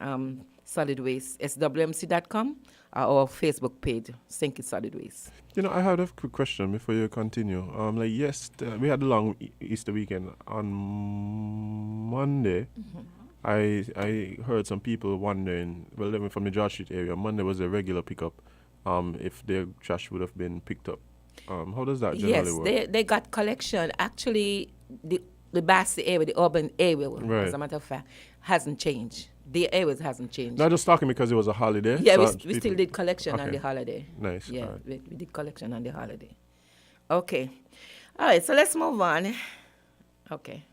S6: Solid Waste, swmc.com, or our Facebook page, St Kitts Solid Waste.
S3: You know, I have a quick question before you continue. We had a long Easter weekend. On Monday, I heard some people wondering, living from the George Street area, Monday was a regular pickup, if their trash would have been picked up. How does that generally work?
S6: Yes, they got collection. Actually, the Bassi area, the urban area,
S3: right,
S6: as a matter of fact, hasn't changed. The areas hasn't changed.
S3: Not just talking because it was a holiday.
S6: Yeah, we still did collection on the holiday.
S3: Nice.
S6: Yeah,
S3: right.
S6: we did collection on the holiday. Okay. All right, so let's move on. Okay.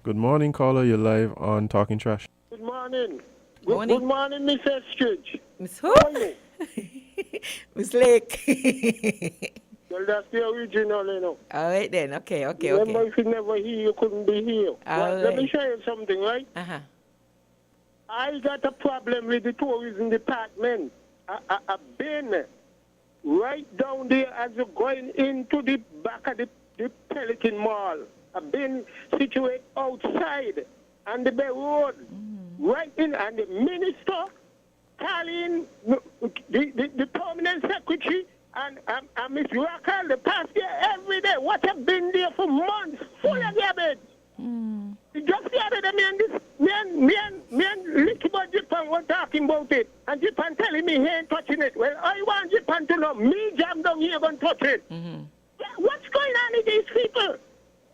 S3: Good morning, caller. You're live on Talking Trash.
S7: Good morning.
S6: Morning.
S7: Good morning, Miss Estridge.
S6: Miss who?
S7: How are you?
S6: Miss Lake.
S7: Well, that's the original, you know.
S6: All right then. Okay.
S7: Remember, if you never hear, you couldn't be here.
S6: All
S7: Let me
S6: right.
S7: show you something, right?
S6: Uh-huh.
S7: I got a problem with the tourism department. I've been right down there as you're going into the back of the Pelican Mall. I've been situated outside on the Bay Road, right in, and the minister calling the permanent secretary and Miss Raquel, the past year every day. What have been there for months, full of garbage. Just the other day, me and Licky Boy Jipan were talking about it, and Jipan telling me he ain't touching it. Well, I want Jipan to know, me jam down here going to touch it. What's going on with these people?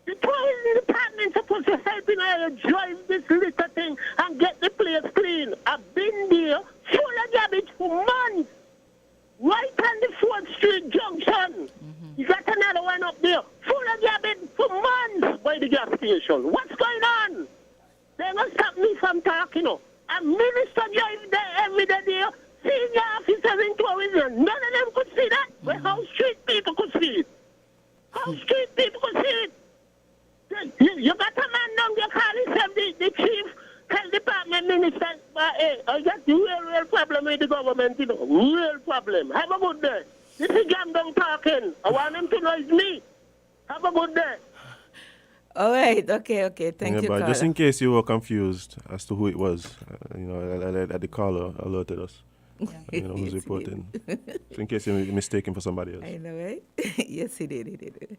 S7: The tourism department supposed to help in order to drive this liquor thing and get the place clean. I've been there, full of garbage for months. Right on the 4th Street Junction. You got another one up there, full of garbage for months by the gas station. What's going on? They're going to stop me from talking. A minister driving there every day there, senior officers in tourism. None of them could see that. But how street people could see it? How street people could see it? You got a man down there calling himself the chief health department minister. I got real problem with the government, you know. Real problem. Have a good day. This is Jam down talking. I want him to know it's me. Have a good day.
S6: All right. Okay. Thank you,
S3: but
S6: caller.
S3: just in case you were confused as to who it was, the caller alerted us. Who's reporting. So in case you're mistaken for somebody else.
S6: I know, right? Yes, he did.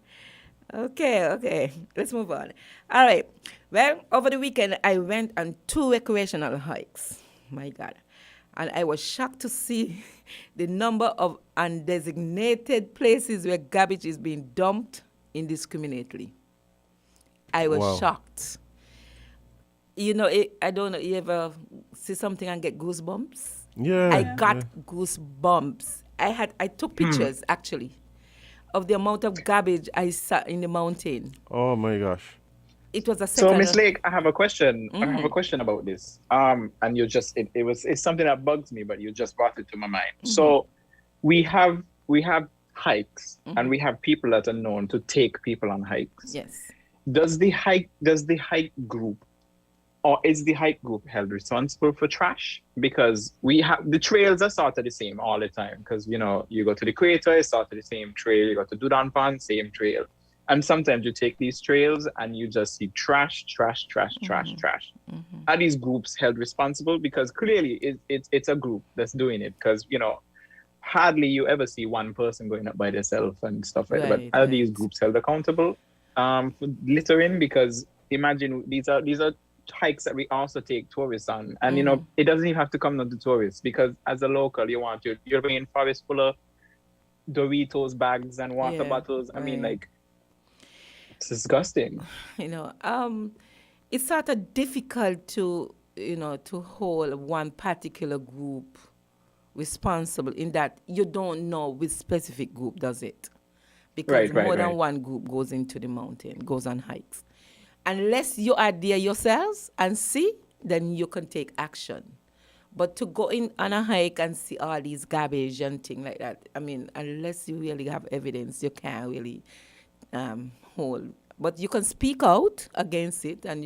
S6: Okay. Let's move on. All right. Well, over the weekend, I went on 2 recreational hikes. My God. And I was shocked to see the number of undesignated places where garbage is being dumped indiscriminately. I was
S3: Wow.
S6: shocked. I don't know, you ever see something and get goosebumps?
S3: Yeah.
S6: I got goosebumps. I took pictures, actually, of the amount of garbage I saw in the mountain.
S3: Oh my gosh.
S6: It was a
S1: So,
S6: second.
S1: Miss Lake, I have a question. I have a question about this. And you just it's something that bugs me, but you just brought it to my mind. So, we have hikes, and we have people that are known to take people on hikes.
S6: Yes.
S1: Does the hike group, or is the hike group held responsible for trash? Because we have the trails are sort of the same all the time. Because you go to the equator, it's sort of the same trail. You go to Dudan Pond, same trail. And sometimes you take these trails and you just see trash. Are these groups held responsible? Because clearly it's a group that's doing it. Because hardly you ever see one person going up by themselves and stuff like that. But are these groups held accountable for littering? Because imagine these are hikes that we also take tourists on, and it doesn't even have to come down to tourists, because as a local you're bringing forest full of Doritos bags and water bottles. I mean, like, it's disgusting.
S6: It's sort of difficult to hold one particular group responsible, in that you don't know which specific group does it, because more than one group goes into the mountain, goes on hikes. Unless you are there yourselves and see, then you can take action. But to go in on a hike and see all these garbage and things like that, I mean, unless you really have evidence, you can't really hold. But you can speak out against it, and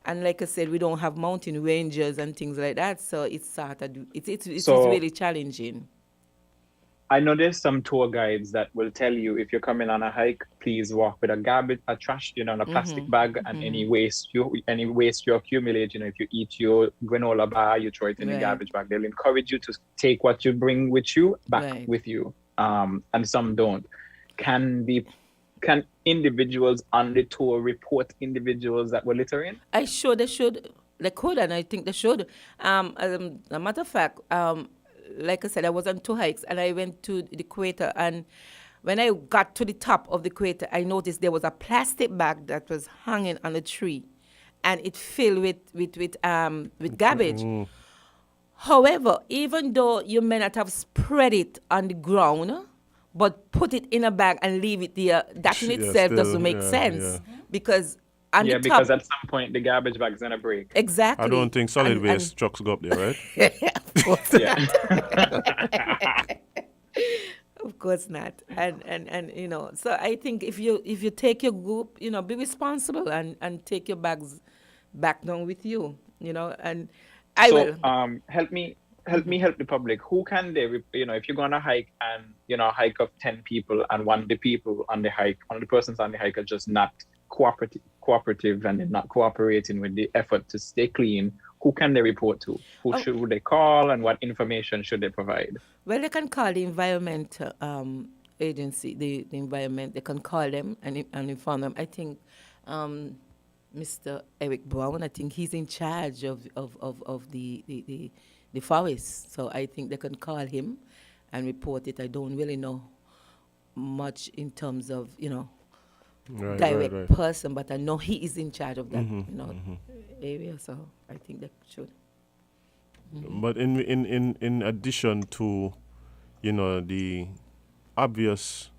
S6: and like I said, we don't have mountain rangers and things like that, so it's sort of it's really challenging.
S1: I know there's some tour guides that will tell you, if you're coming on a hike, please walk with a trash, a plastic bag, and any waste you accumulate, if you eat your granola bar, you throw it in the garbage bag. They'll encourage you to take what you bring with you back with you. And some don't. Can individuals on the tour report individuals that were littering?
S6: They should. They could, and I think they should. As a matter of fact, like I said, I was on 2 hikes, and I went to the equator, and when I got to the top of the equator, I noticed there was a plastic bag that was hanging on a tree, and it filled with garbage. However, even though you may not have spread it on the ground, but put it in a bag and leave it there, that in itself doesn't make sense. Because
S1: because at some point the garbage bag's gonna break.
S6: Exactly.
S3: I don't think solid waste trucks go up there, right?
S6: Of course not. Of course not. And so I think if you take your group, be responsible and take your bags back down with you, and I will.
S1: Help me help the public. Who can they, if you're going on a hike and, a hike of 10 people, and one of the persons on the hike are just not cooperative and they're not cooperating with the effort to stay clean, who can they report to? Who should they call, and what information should they provide?
S6: Well, they can call the environment agency, the environment. They can call them and inform them. I think Mr. Eric Brown, I think he's in charge of the forest. So I think they can call him and report it. I don't really know much in terms of, direct person, but I know he is in charge of that, area. So I think they should.
S3: But in addition to, the obvious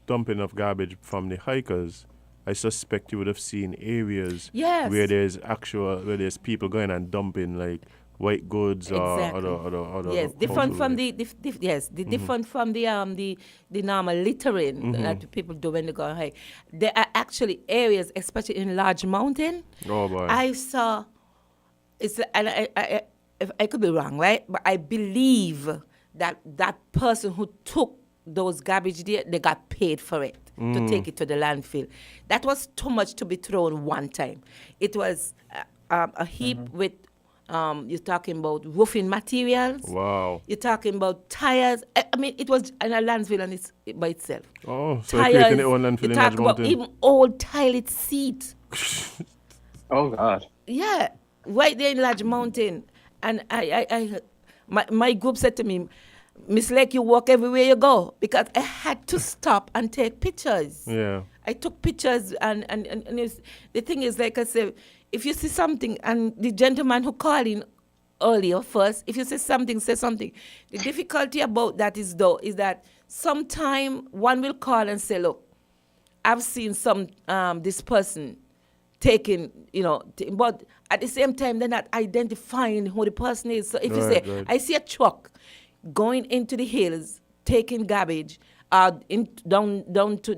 S3: dumping of garbage from the hikers, I suspect you would have seen areas where there's people going and dumping like white goods or other
S6: different from different from the normal littering that people do when they go on hike. There are actually areas, especially in large mountain.
S3: Oh boy!
S6: I saw I could be wrong, right? But I believe that person who took those garbage there, they got paid for it to take it to the landfill. That was too much to be thrown one time. It was a heap with You're talking about roofing materials.
S3: Wow.
S6: You're talking about tires. I mean, it was in a landfill and it's by itself.
S3: Oh, so they're creating their own landfill
S6: you
S3: in
S6: talk
S3: Lodge
S6: about
S3: Mountain.
S6: even old toilet seats.
S1: Oh God.
S6: Yeah, right there in Lodge Mountain. And my group said to me, Miss Lake, you walk everywhere you go, because I had to stop and take pictures.
S3: Yeah.
S6: I took pictures, and the thing is, like I said, if you see something, and the gentleman who called in earlier first, if you say something, say something. The difficulty about that is that sometime one will call and say, look, I've seen this person taking, but at the same time, they're not identifying who the person is. So if you say,
S3: Right.
S6: I see a truck going into the hills, taking garbage, down to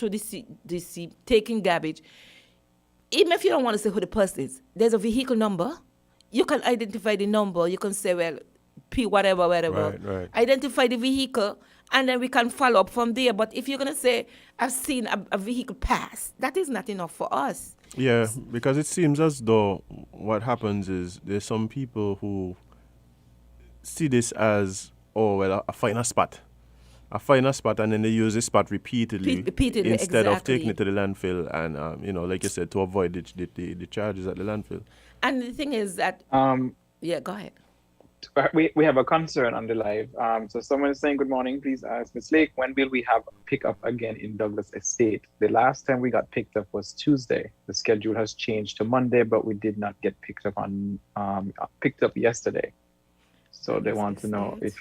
S6: the sea, taking garbage, even if you don't want to say who the person is, there's a vehicle number. You can identify the number. You can say, well, P whatever.
S3: Right.
S6: Identify the vehicle, and then we can follow up from there. But if you're going to say, I've seen a vehicle pass, that is not enough for us.
S3: Yeah, because it seems as though what happens is there's some people who see this as, I find a spot. And then they use this spot repeatedly instead of taking it to the landfill and, like you said, to avoid the charges at the landfill.
S6: And the thing is that... yeah, go ahead.
S1: We have a concern on the live. So someone is saying, good morning, please ask Ms. Lake, when will we have pickup again in Douglas Estate? The last time we got picked up was Tuesday. The schedule has changed to Monday, but we did not get picked up yesterday. So they want to know if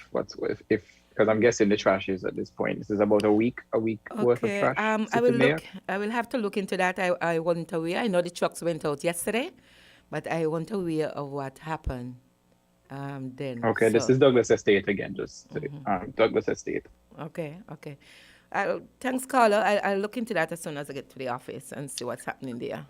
S1: because I'm guessing the trash is at this point. This is about a week worth of trash.
S6: I will have to look into that. I wasn't aware. I know the trucks went out yesterday, but I wasn't aware of what happened then.
S1: Okay, this is Douglas Estate again, Douglas Estate.
S6: Okay. Thanks, caller. I'll look into that as soon as I get to the office and see what's happening there.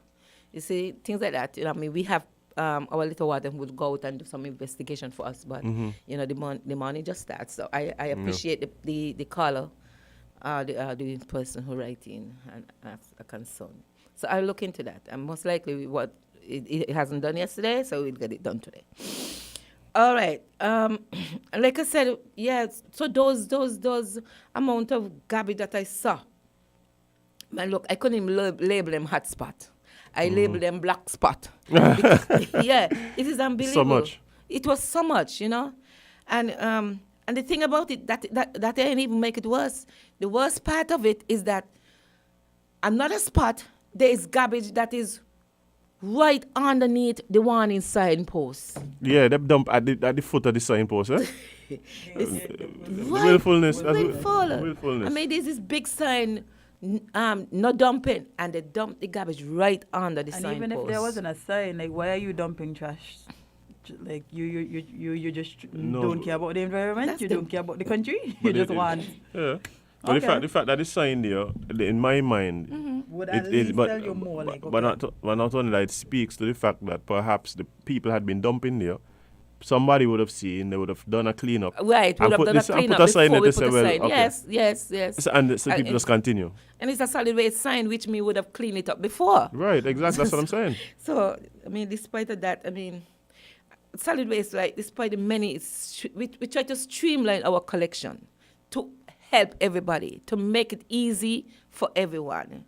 S6: You see, things like that. We have our little warden would go out and do some investigation for us, but the money just starts. So I appreciate the caller, the person who writes in and asks a concern. So I'll look into that. And most likely what it hasn't done yesterday, so we'll get it done today. All right. Like I said, so those amount of garbage that I saw, man, look, I couldn't even label them hot spot. I labeled them black spot. It is unbelievable.
S3: So much.
S6: It was so much, And the thing about it, that didn't even make it worse. The worst part of it is that another spot, there is garbage that is right underneath the warning signpost.
S3: Yeah, they dump at the foot of the signpost, eh? Willfulness. Willfulness.
S6: I mean, there's this big sign, no dumping, and they dump the garbage right under the signpost.
S2: And even if there wasn't a sign, like, why are you dumping trash? Like, you just don't care about the environment? Don't care about the country? You just want...
S3: Yeah. But the fact that it's signed there, in my mind,
S2: would at least tell you more. Like, okay.
S3: But not only that, it speaks to the fact that perhaps the people had been dumping there. Somebody would have seen, they would have done a cleanup.
S6: Right, would have done a cleanup before we put a sign.
S3: Okay.
S6: Yes.
S3: And so people just continue.
S6: And it's a solid waste sign, which me would have cleaned it up before.
S3: Right, exactly. That's what I'm saying.
S6: So, despite of that, solid waste, right, despite the many, we try to streamline our collection to help everybody, to make it easy for everyone.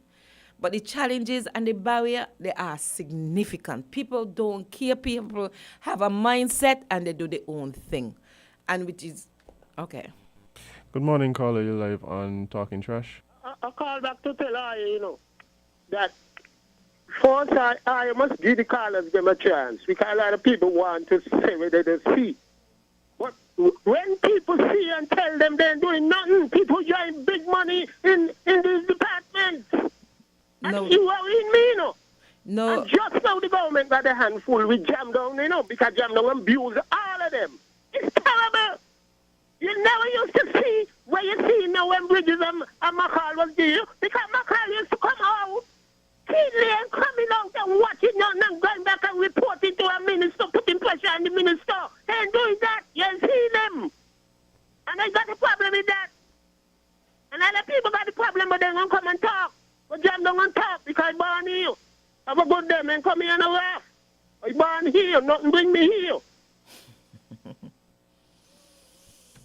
S6: But the challenges and the barrier, they are significant. People don't care. People have a mindset and they do their own thing. And which is, okay.
S3: Good morning, caller. You're live on Talking Trash.
S7: I call back to tell her, that first I must give the callers them a chance, because a lot of people want to say what they see. But when people see and tell them they're doing nothing, people join big money in these departments.
S6: No.
S7: And you are in me,
S6: No.
S7: And just now the government got a handful with jam down, because jam down abuse all of them. It's terrible. You never used to see where you see now when Bridges and Macall was there, because Macall used to come out, keenly and coming out and watching nothing and going back and reporting to a minister, putting pressure on the minister. They ain't doing that. You ain't see them. And I got a problem with that. And other people got the problem, but they don't come and talk. But jam don't want to talk because Barney, have a good day and come here and away. I born here, nothing bring me here.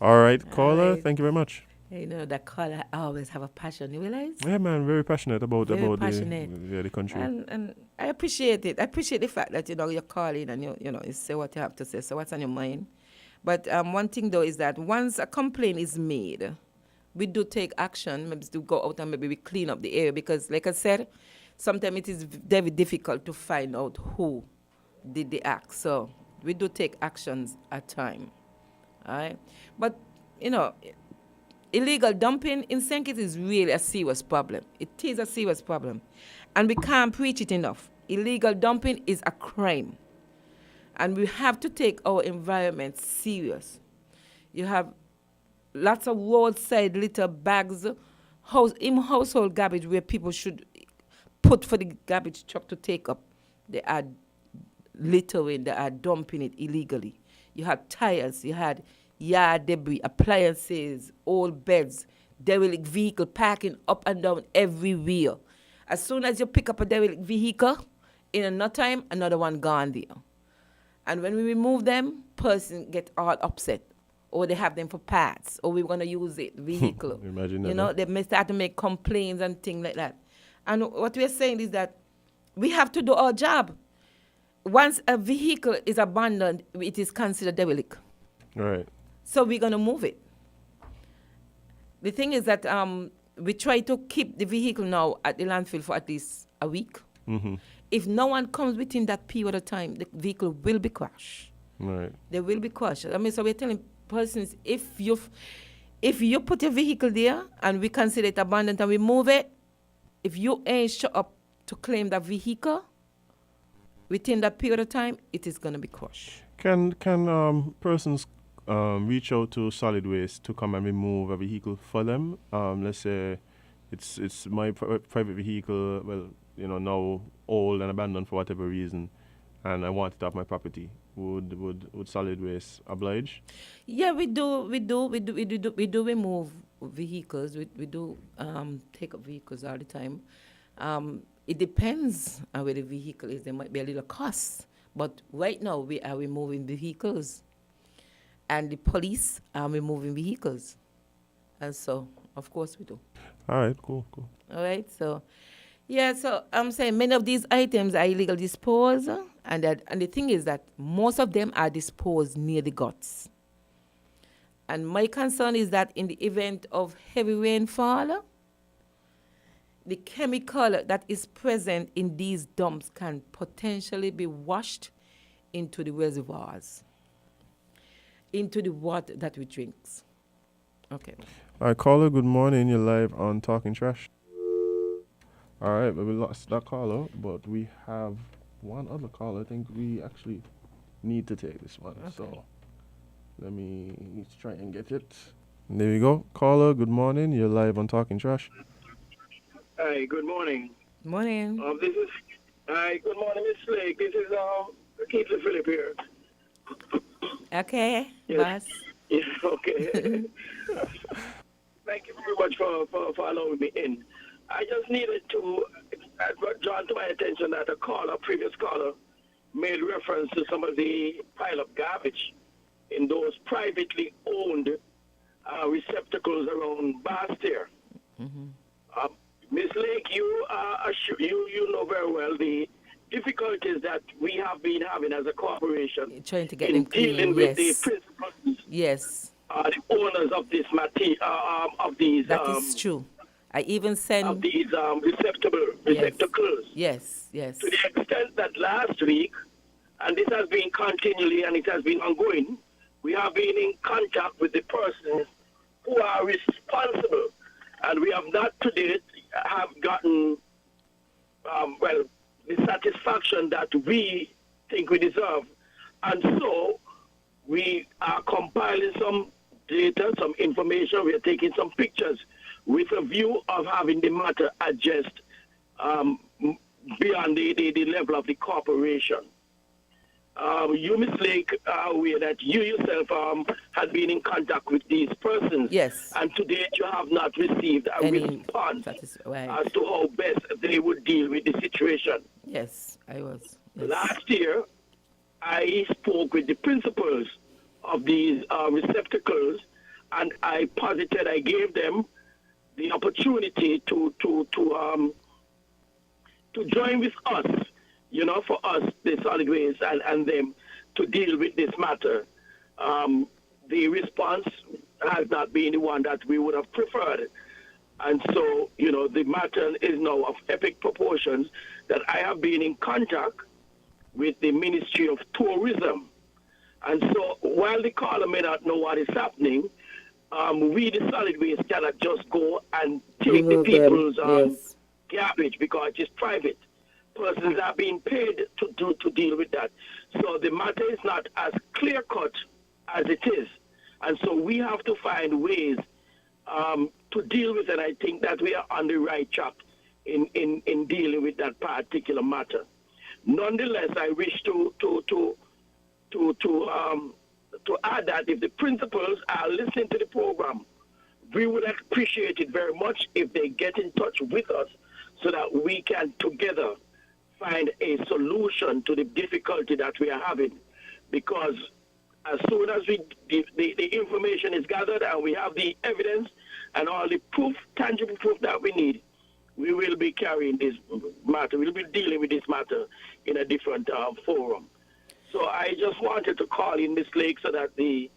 S3: All right, caller.
S6: right.
S3: Thank you very much.
S6: You know, that caller always have a passion, you realize?
S3: Yeah, man, very passionate about
S6: Very passionate.
S3: the country.
S6: And I appreciate it. I appreciate the fact that, you're calling and you say what you have to say. So what's on your mind? But one thing, though, is that once a complaint is made, we do take action. Maybe to go out and maybe we clean up the area because, like I said, sometimes it is very difficult to find out who did the act. So we do take actions at time. All right? But, illegal dumping in St. Kitts is really a serious problem. It is a serious problem. And we can't preach it enough. Illegal dumping is a crime. And we have to take our environment serious. You have lots of roadside litter bags, household garbage where people should put for the garbage truck to take up. They are littering, they are dumping it illegally. You have tires, you had yard debris, appliances, old beds, derelict vehicle parking up and down everywhere. As soon as you pick up a derelict vehicle, in no time, another one gone there. And when we remove them, person get all upset. Or they have them for parts, or we're going to use it, vehicle.
S3: Imagine that.
S6: They may start to make complaints and things like that. And what we're saying is that we have to do our job. Once a vehicle is abandoned, it is considered derelict.
S3: Right.
S6: So we're going to move it. The thing is that we try to keep the vehicle now at the landfill for at least a week.
S3: Mm-hmm.
S6: If no one comes within that period of time, the vehicle will be crushed.
S3: Right.
S6: They will be crushed. So we're telling persons, if you put your vehicle there and we consider it abandoned and we move it, if you ain't show up to claim that vehicle within that period of time, it is going to be crushed.
S3: Can persons reach out to solid waste to come and remove a vehicle for them? Let's say it's my private vehicle, now old and abandoned for whatever reason, and I want it off my property. Would solid waste oblige? Yeah,
S6: we do remove vehicles. We do take up vehicles all the time. It depends on where the vehicle is. There might be a little cost, but right now we are removing vehicles, and the police are removing vehicles, and so of course we do.
S3: All right, cool.
S6: All right, so. Yeah, so I'm saying many of these items are illegal disposal, and the thing is that most of them are disposed near the guts. And my concern is that in the event of heavy rainfall, the chemical that is present in these dumps can potentially be washed into the reservoirs, into the water that we drink. Okay.
S3: All right, caller, good morning. You're live on Talking Trash. All right, but we lost that caller, but we have one other caller. I think we actually need to take this one. Okay. So let me try and get it. There we go. Caller, good morning. You're live on Talking Trash.
S7: Hi, good morning.
S6: Morning.
S7: Good morning, Miss Lake. This is Keith Phillip here.
S6: Okay,
S7: yes.
S6: boss.
S7: Yes, okay. Thank you very much for allowing me in. I just needed to draw to my attention that a previous caller, made reference to some of the pile-up garbage in those privately owned receptacles around Bastair. Mm-hmm. Ms. Lake, you know very well the difficulties that we have been having as a corporation
S6: trying to get
S7: in
S6: them clean,
S7: dealing with the principals, the owners of this of these.
S6: That is true. I even send
S7: of these receptacles.
S6: Yes.
S7: To the extent that last week, and this has been continually and it has been ongoing, we have been in contact with the persons who are responsible, and we have not to date have gotten the satisfaction that we think we deserve, and so we are compiling some data, some information. We are taking some pictures with a view of having the matter addressed beyond the level of the corporation. You, Ms. Lake, are aware that you yourself had been in contact with these persons.
S6: Yes.
S7: And to date, you have not received a response as to how best they would deal with the situation.
S6: Yes, I was. Yes.
S7: Last year, I spoke with the principals of these receptacles, and I gave them the opportunity to join with us, for us, the solid waste and them, to deal with this matter. The response has not been the one that we would have preferred. And so, the matter is now of epic proportions that I have been in contact with the Ministry of Tourism. And so while the caller may not know what is happening, we, the solid waste, cannot just go and take the people's garbage because it's private. Persons are being paid to deal with that. So the matter is not as clear-cut as it is. And so we have to find ways to deal with it. I think that we are on the right track in dealing with that particular matter. Nonetheless, I wish to add that if the principals are listening to the program, we would appreciate it very much if they get in touch with us so that we can together find a solution to the difficulty that we are having. Because as soon as the information is gathered and we have the evidence and all the proof, tangible proof that we need, we will be carrying this matter. We'll be dealing with this matter in a different forum. So I just wanted to call in Ms. Lake so that the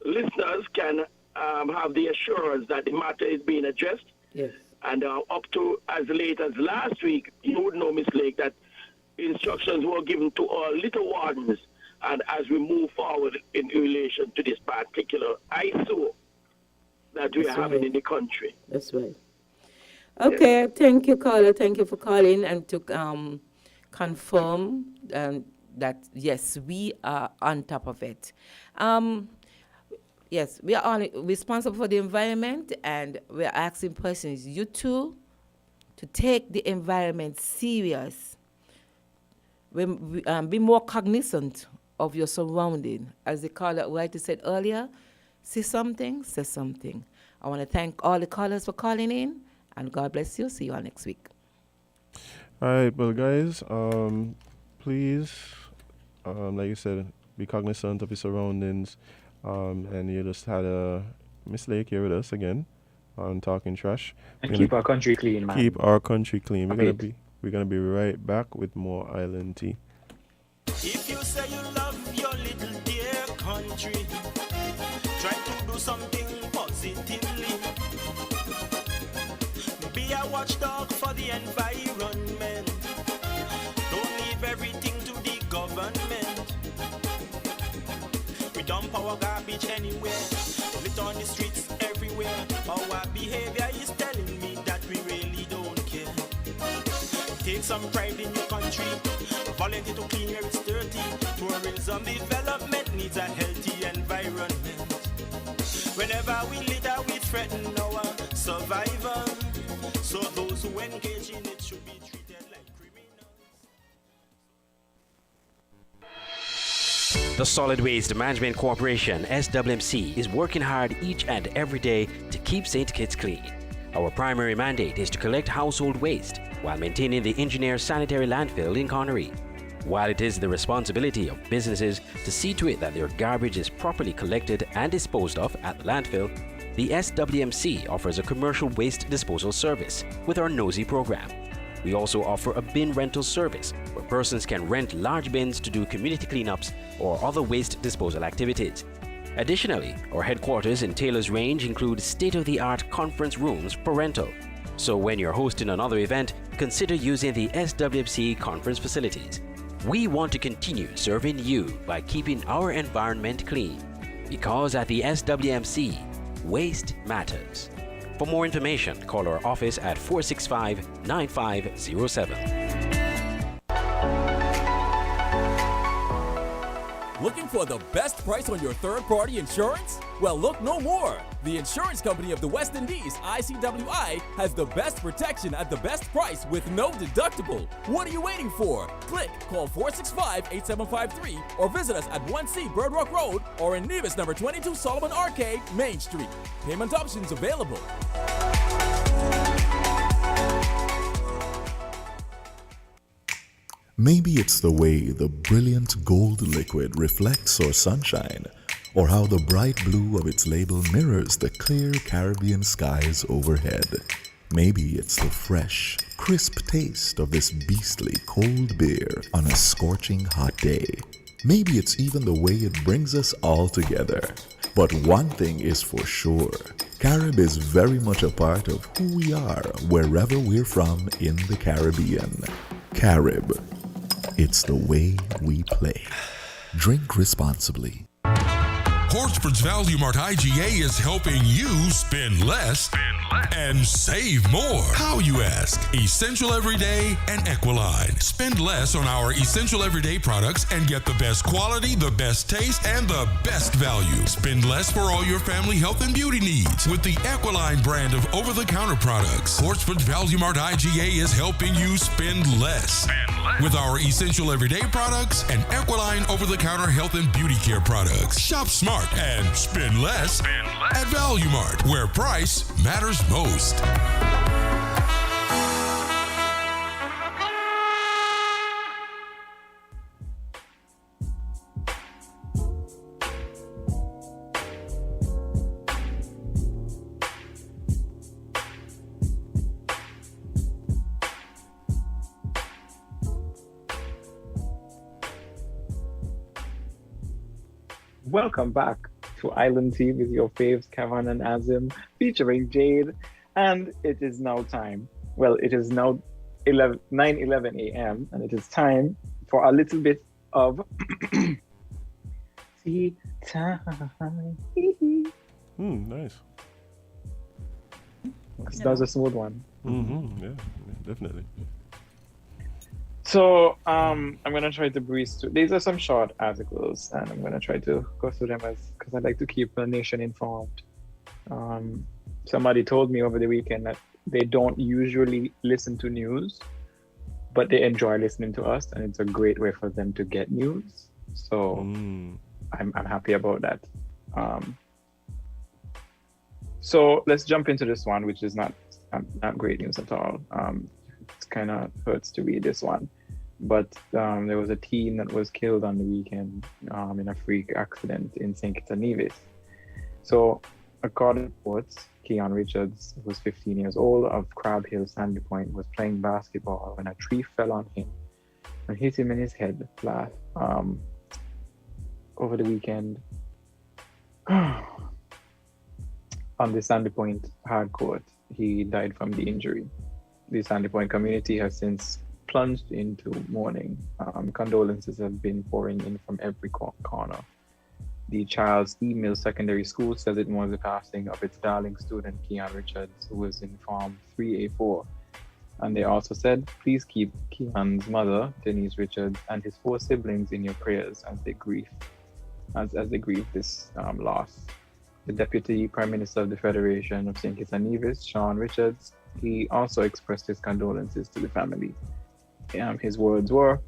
S7: listeners can have the assurance that the matter is being addressed.
S6: Yes.
S7: And up to as late as last week, you would know, Ms. Lake, that instructions were given to all little wardens. And as we move forward in relation to this particular ISO that we are having in the country.
S6: That's right. Okay, thank you, caller. Thank you for calling and to confirm that, yes, we are on top of it. Yes, we are responsible for the environment, and we are asking persons, you too, to take the environment serious. Be more cognizant of your surrounding. As the caller rightly said earlier, see something, say something. I want to thank all the callers for calling in, and God bless you. See you all next week.
S3: All right, well, guys, please, like you said, be cognizant of your surroundings. And you just had Miss Lake here with us again on Talking Trash.
S1: And keep our country clean, man.
S3: Keep our country clean. We're gonna be right back with more Island Tea.
S4: If you say you love your little dear country, try to do something positively. Be a watchdog for the environment. Don't leave everything to the government. We dump our garbage anywhere, lit on the streets everywhere. Our behavior is telling me that we really don't care. Take some pride in your country, volunteer to clean where it's dirty. Tourism development needs a healthy environment. Whenever we litter, we threaten our survival. So those who engage in it should be treated like criminals.
S5: The Solid Waste Management Corporation, SWMC, is working hard each and every day to keep St. Kitts clean. Our primary mandate is to collect household waste while maintaining the engineer sanitary landfill in Connery. While it is the responsibility of businesses to see to it that their garbage is properly collected and disposed of at the landfill, the SWMC offers a commercial waste disposal service with our Nosy program. We also offer a bin rental service where persons can rent large bins to do community cleanups or other waste disposal activities. Additionally, our headquarters in Taylor's Range include state-of-the-art conference rooms for rental. So when you're hosting another event, consider using the SWMC conference facilities. We want to continue serving you by keeping our environment clean. Because at the SWMC, waste matters. For more information, call our office at 465-9507.
S8: Looking for the best price on your third-party insurance? Well, look no more. The insurance company of the West Indies, ICWI, has the best protection at the best price with no deductible. What are you waiting for? Click, call 465-8753 or visit us at 1C Bird Rock Road or in Nevis number 22 Solomon Arcade, Main Street. Payment options available.
S9: Maybe it's the way the brilliant gold liquid reflects our sunshine, or how the bright blue of its label mirrors the clear Caribbean skies overhead. Maybe it's the fresh, crisp taste of this beastly cold beer on a scorching hot day. Maybe it's even the way it brings us all together. But one thing is for sure, Carib is very much a part of who we are wherever we're from in the Caribbean. Carib, it's the way we play. Drink responsibly.
S10: Horsford's Value Mart IGA is helping you spend less and save more. How, you ask? Essential Everyday and Equiline. Spend less on our essential everyday products and get the best quality, the best taste, and the best value. Spend less for all your family health and beauty needs with the Equiline brand of over-the-counter products. Horsford's Value Mart IGA is helping you spend less. With our essential everyday products and Equiline over-the-counter health and beauty care products. Shop smart and spend less at Value Mart, where price matters most.
S1: Welcome back to Island Tea with your faves, Kevon and Azem, featuring Jade. And it is now time. Well, it is now 9:11 a.m. and it is time for a little bit of tea time.
S3: Nice.
S1: That was a smooth one.
S3: Yeah, definitely.
S1: So I'm gonna try to breeze through. These are some short articles, and I'm gonna try to go through them because I like to keep the nation informed. Somebody told me over the weekend that they don't usually listen to news, but they enjoy listening to us, and it's a great way for them to get news. So I'm happy about that. So let's jump into this one, which is not great news at all. It kind of hurts to read this one. But there was a teen that was killed on the weekend in a freak accident in St Kitts and Nevis. So, according to reports, Keon Richards, who was 15 years old, of Crab Hill, Sandy Point, was playing basketball when a tree fell on him and hit him in his head over the weekend on the Sandy Point hard court. He died from the injury. The Sandy Point community has since plunged into mourning. Condolences have been pouring in from every corner. The child's email secondary school says it mourns the passing of its darling student, Keon Richards, who was in Form 3A4. And they also said, please keep Keon's mother, Denise Richards, and his 4 siblings in your prayers as they grieve this loss. The Deputy Prime Minister of the Federation of St Kitts and Nevis, Sean Richards, he also expressed his condolences to the family. His words were,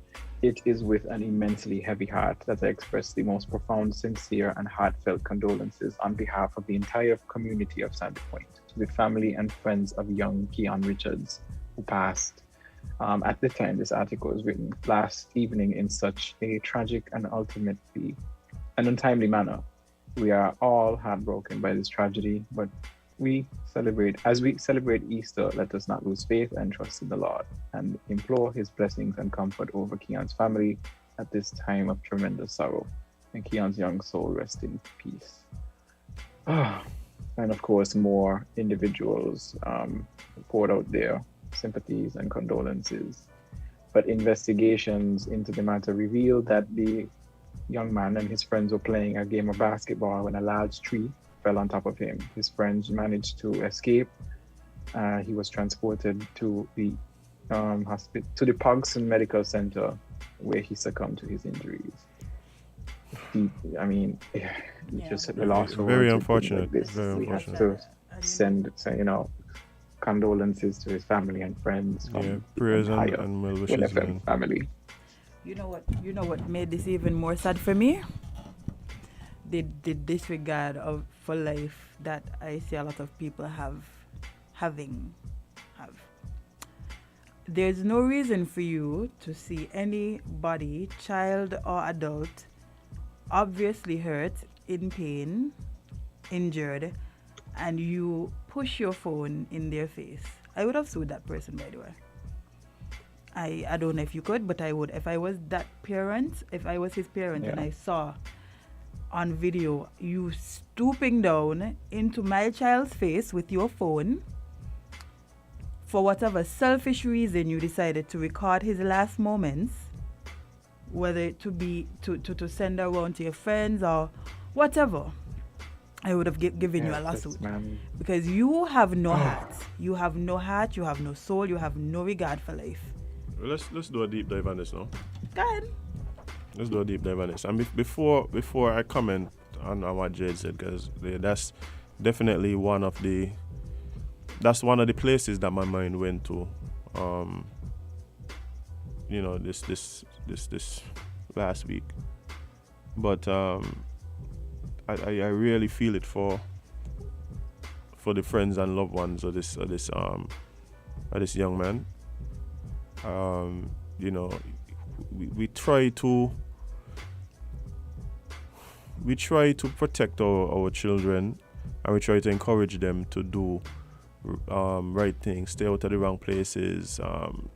S1: "It is with an immensely heavy heart that I express the most profound, sincere, and heartfelt condolences on behalf of the entire community of Sandy Point to the family and friends of young Keon Richards, who passed at the time this article was written last evening in such a tragic and ultimately an untimely manner. We are all heartbroken by this tragedy, but as we celebrate Easter, let us not lose faith and trust in the Lord and implore his blessings and comfort over Keon's family at this time of tremendous sorrow. And Keon's young soul rest in peace." And of course, more individuals poured out their sympathies and condolences. But investigations into the matter revealed that the young man and his friends were playing a game of basketball when a large tree fell on top of him. His friends managed to escape. He was transported to the hospital, to the Pogson Medical Center, where he succumbed to his injuries. Just the loss.
S3: Very unfortunate.
S1: Like
S3: Very
S1: we
S3: unfortunate.
S1: have to send, condolences to his family and friends.
S3: Prayers and well wishes,
S1: WINN FM family.
S2: You know what made this even more sad for me? The disregard for life that I see a lot of people have. there's no reason for you to see anybody, child or adult, obviously hurt, in pain, injured, and you push your phone in their face. I would have sued that person, by the way. I don't know if you could, but I would. If I was that parent, if I was his parent and I saw on video you stooping down into my child's face with your phone, for whatever selfish reason you decided to record his last moments, whether it to be to send around to your friends or whatever, I would have given you a lawsuit. Because you have no heart. You have no heart, you have no soul, you have no regard for life.
S3: Let's do a deep dive on this now.
S2: Go ahead.
S3: Let's do a deep dive on this. And before I comment on what Jade said, because that's definitely one of the places that my mind went to. This last week. But I really feel it for the friends and loved ones of this young man. We try to protect our children, and we try to encourage them to do right things, stay out of the wrong places,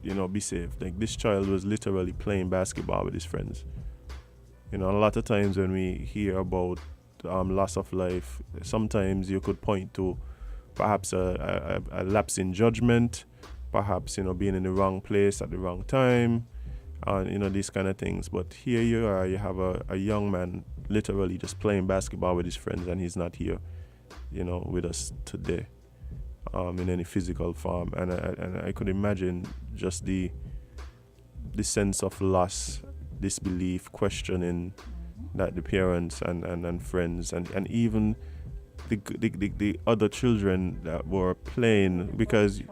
S3: be safe. Like, this child was literally playing basketball with his friends. A lot of times when we hear about loss of life, sometimes you could point to perhaps a lapse in judgment, perhaps being in the wrong place at the wrong time, and these kind of things. But here you are, you have a young man literally just playing basketball with his friends, and he's not here with us today in any physical form. And I could imagine just the sense of loss, disbelief, questioning that the parents and friends and even the other children that were playing, because you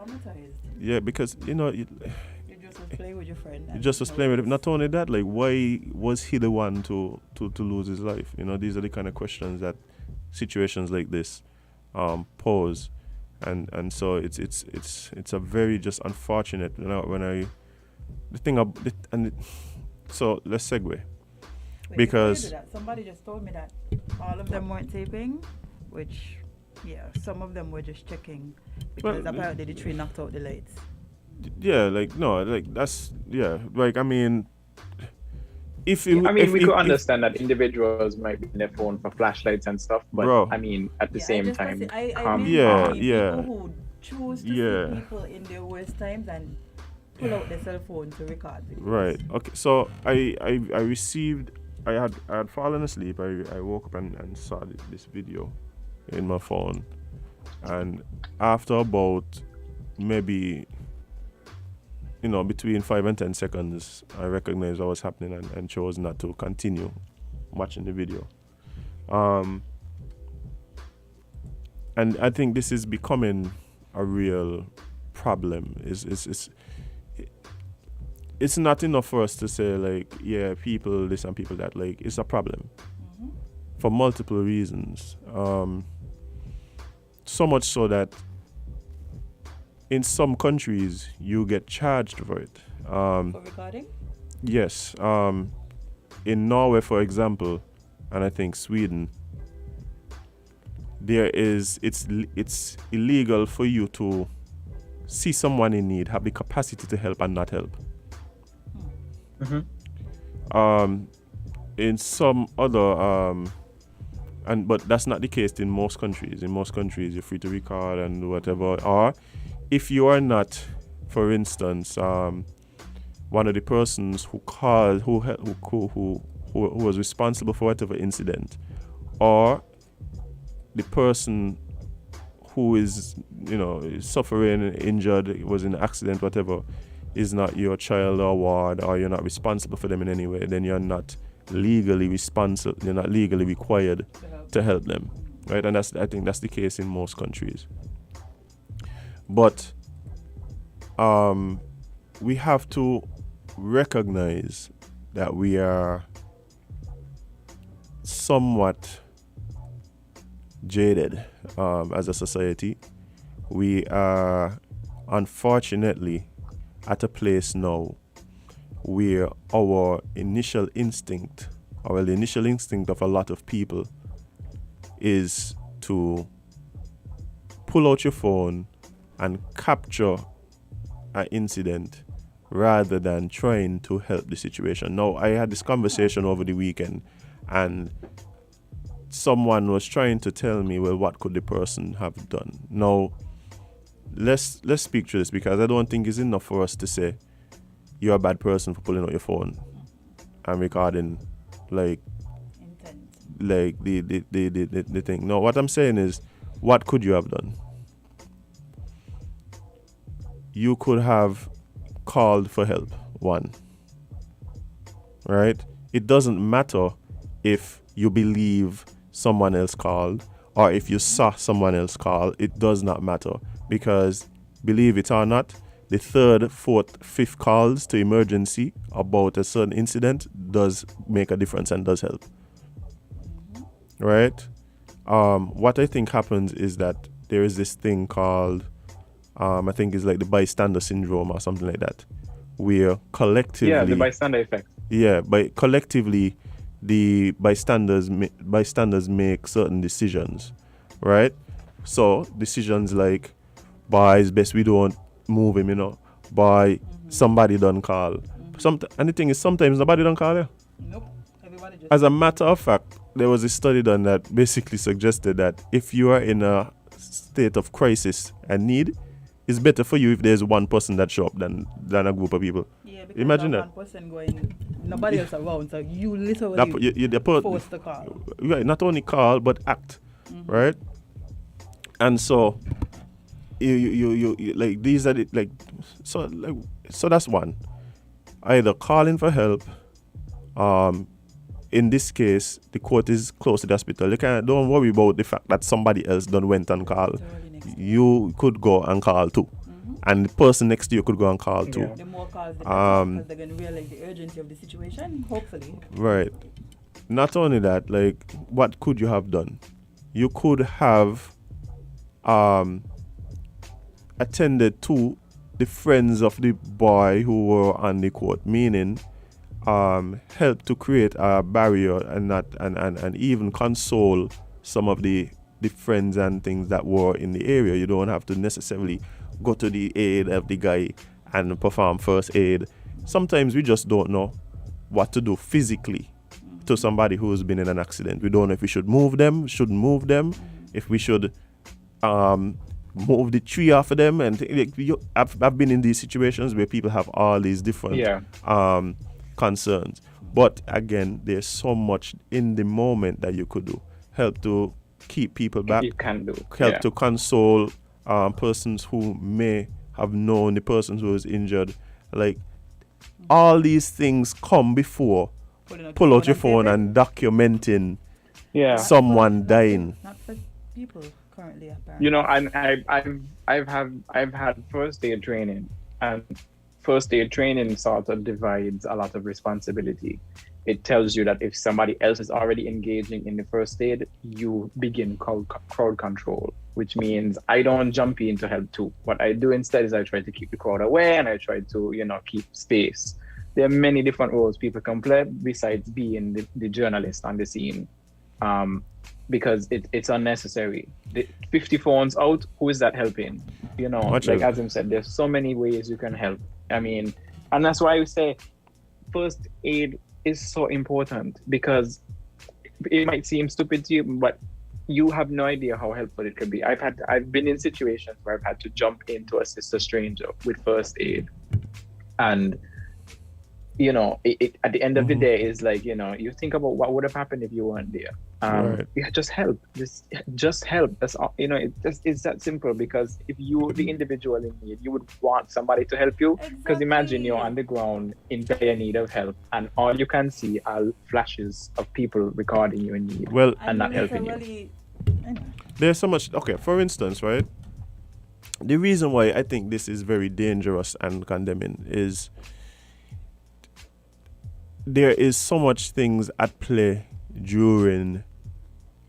S3: just was playing with your friend. You just was playing with him. Not only that, like, why was he the one to lose his life? These are the kind of questions that situations like this pose, and so it's a very just unfortunate. So let's segue.
S2: Wait,
S3: because
S2: somebody just told me that all of them weren't taping, which some of them were just checking because apparently the tree knocked out the lights.
S3: Yeah, like, no, like, that's, like, I mean, we
S1: could understand that individuals might be in their phone for flashlights and stuff, but I mean, at the same time,
S2: people who choose to see people in their worst times and pull out their cell phone to record videos.
S3: Right. Okay. So I had fallen asleep. I woke up and saw this video in my phone, and after about maybe between 5 and 10 seconds, I recognized what was happening and chose not to continue watching the video. And I think this is becoming a real problem. It's not enough for us to say, like, people this and people that. Like, it's a problem for multiple reasons. So much so that in some countries you get charged for it.
S2: For recording?
S3: Yes. In Norway, for example, and I think Sweden, it's illegal for you to see someone in need, have the capacity to help and not help. In some other but that's not the case in most countries. In most countries, you're free to record and whatever. Or if you are not, for instance, one of the persons who was responsible for whatever incident, or the person who is suffering, injured, was in an accident, whatever, is not your child or ward, or you're not responsible for them in any way, then you're not legally responsible. You're not legally required to help them, right? And I think that's the case in most countries. But we have to recognize that we are somewhat jaded as a society. We are, unfortunately, at a place now where our initial instinct, or the initial instinct of a lot of people, is to pull out your phone and capture an incident rather than trying to help the situation. Now, I had this conversation over the weekend, and someone was trying to tell me, well, what could the person have done? Now, let's speak to this, because I don't think it's enough for us to say you're a bad person for pulling out your phone and recording like the thing. No, what I'm saying is, what could you have done? You could have called for help, one. Right? It doesn't matter if you believe someone else called or if you saw someone else call. It does not matter, because believe it or not, the third, fourth, fifth calls to emergency about a certain incident does make a difference and does help. Right? What I think happens is that there is this thing called, I think it's like the bystander syndrome or something like that, where collectively...
S1: Yeah, the bystander effect.
S3: Yeah, but collectively, the bystanders make certain decisions, right? So decisions like, boy, it's best we don't move him, boy, somebody don't call. And the thing is, sometimes nobody don't call you.
S2: Nope. Everybody just...
S3: As a matter of fact, there was a study done that basically suggested that if you are in a state of crisis and need, it's better for you if there's one person that show up than a group of people.
S2: Yeah, because
S3: imagine that.
S2: One person going, nobody else around, so you literally forced to call.
S3: Right, not only call but act, right? And so you like these are so that's one. Either calling for help. In this case, the court is close to the hospital. You don't worry about the fact that somebody else done went and called. You could go and call too. And the person next to you could go and call too.
S2: The more calls, the better, because they're going to realize the urgency of the situation, hopefully.
S3: Right. Not only that, like, what could you have done? You could have attended to the friends of the boy who were on the court, meaning help to create a barrier and even console some of the friends and things that were in the area. You don't have to necessarily go to the aid of the guy and perform first aid. Sometimes we just don't know what to do physically to somebody who's been in an accident. We don't know if we should move them, shouldn't move them, if we should move the tree off of them. And I've been in these situations where people have all these different concerns. But again, there's so much in the moment that you could do. Help to keep people back.
S1: You can do.
S3: Help to console persons who may have known the person who was injured. Like, all these things come before pull out your phone and documenting someone dying.
S2: Not for people currently, apparently.
S1: And I've had first aid training, and first aid training sort of divides a lot of responsibility. It tells you that if somebody else is already engaging in the first aid, you begin crowd control, which means I don't jump in to help too. What I do instead is I try to keep the crowd away, and I try to, keep space. There are many different roles people can play besides being the journalist on the scene, because it's unnecessary. The 50 phones out, who is that helping? Like Azem said, there's so many ways you can help. I mean, and that's why we say first aid is so important, because it might seem stupid to you, but you have no idea how helpful it can be. I've been in situations where I've had to jump in to assist a stranger with first aid, and it at the end of the day is like, you think about what would have happened if you weren't there. Yeah, just help. Just help. That's all. It's that simple, because if you the individual in need, you would want somebody to help you. Because imagine you're on the ground in dire need of help, and all you can see are flashes of people recording you in need, and not helping you.
S3: There's so much. Okay, for instance, right? The reason why I think this is very dangerous and condemning is there is so much things at play during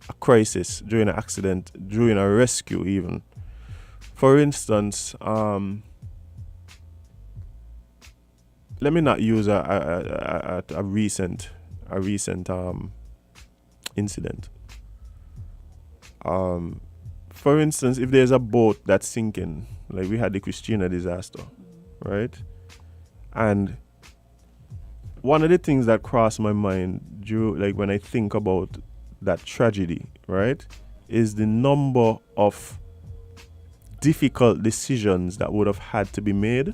S3: a crisis, during an accident, during a rescue even. For instance, let me not use a recent incident. For instance, if there's a boat that's sinking, like we had the Christina disaster, right? And one of the things that crossed my mind, like when I think about that tragedy, right, is the number of difficult decisions that would have had to be made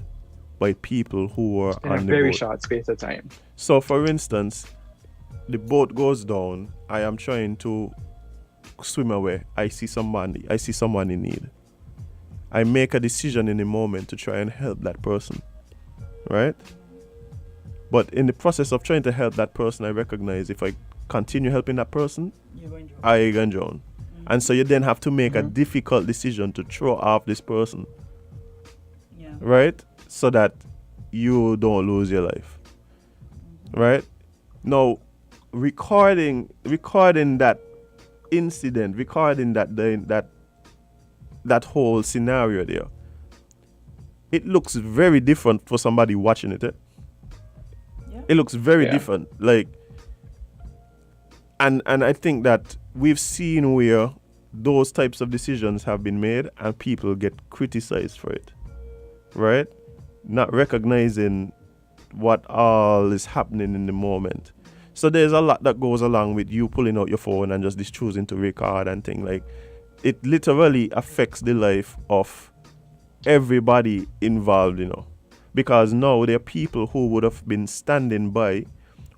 S3: by people who were
S1: in
S3: on
S1: a
S3: the
S1: very
S3: boat.
S1: short space of time.
S3: So, for instance, the boat goes down. I am trying to swim away. I see someone in need. I make a decision in the moment to try and help that person, right? But in the process of trying to help that person, I recognize if I continue helping that person, I can drown. And so you then have to make a difficult decision to throw off this person, right? So that you don't lose your life, right? Now, recording that incident, recording that whole scenario there, it looks very different for somebody watching it. It looks very different, like, and I think that we've seen where those types of decisions have been made and people get criticized for it, right? Not recognizing what all is happening in the moment. So there's a lot that goes along with you pulling out your phone and just choosing to record and thing. Like, it literally affects the life of everybody involved, because now there are people who would have been standing by,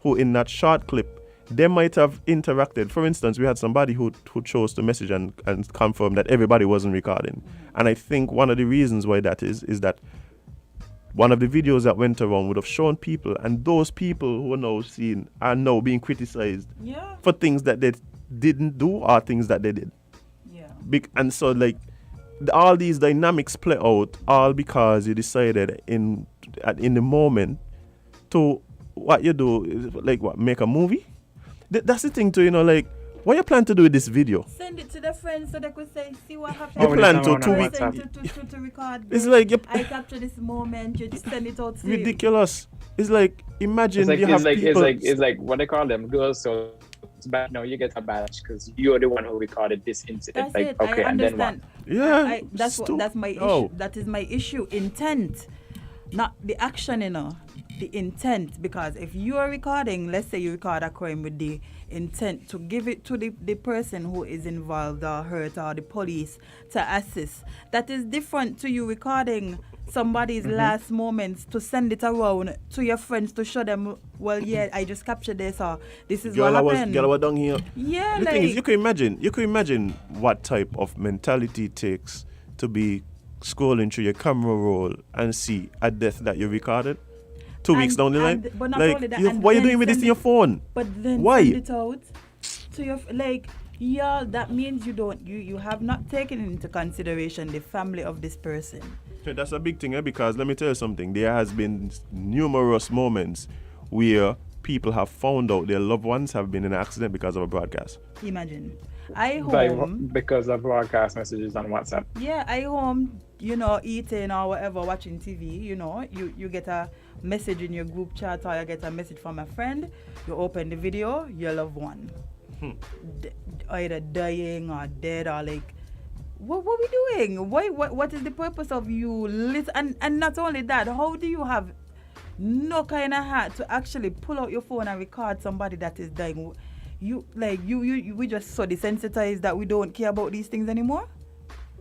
S3: who in that short clip, they might have interacted. For instance, we had somebody who chose to message and confirm that everybody wasn't recording. And I think one of the reasons why that is that one of the videos that went around would have shown people, and those people who are now seen are now being criticized for things that they didn't do or things that they did. And so, like, all these dynamics play out all because you decided in the moment to what you do is, like, what, make a movie. That's the thing too, like, what you plan to do with this video?
S2: Send it to the friends so they could see what happened.
S3: You plan to 2 weeks.
S2: To record.
S3: It's like
S2: I capture this moment. You just send it out.
S3: Ridiculous. It's like, imagine
S1: it's
S3: have people.
S1: It's like what they call them, girls. So it's bad. No, you get a badge because you're the one who recorded this incident.
S2: That's
S1: like,
S2: it.
S1: okay,
S2: I
S1: and then
S2: understand.
S1: what?
S3: Yeah.
S2: That's my issue. That is my issue. Intent, not the action. The intent. Because if you are recording, let's say you record a crime with the intent to give it to the person who is involved or hurt, or the police to assist, that is different to you recording somebody's last moments to send it around to your friends to show them, well, yeah, I just captured this, or this is what happened.
S3: Girl was down here.
S2: Yeah,
S3: the thing is, you can imagine what type of mentality it takes to be scrolling through your camera roll and see a death that you recorded 2 weeks down the line.
S2: But not
S3: like,
S2: only that,
S3: what are you doing with this in your phone?
S2: But then
S3: why?
S2: send it out to your that means you have not taken into consideration the family of this person.
S3: Okay, that's a big thing, because let me tell you something. There has been numerous moments where people have found out their loved ones have been in an accident because of a broadcast.
S2: Imagine.
S1: Because of broadcast messages on WhatsApp.
S2: Yeah, I home, eating or whatever, watching TV, you get a message in your group chat, or you get a message from a friend, you open the video, your loved one. Either dying or dead, or like, what we doing? What is the purpose of you? And not only that, how do you have no kind of heart to actually pull out your phone and record somebody that is dying? We just so desensitized that we don't care about these things anymore.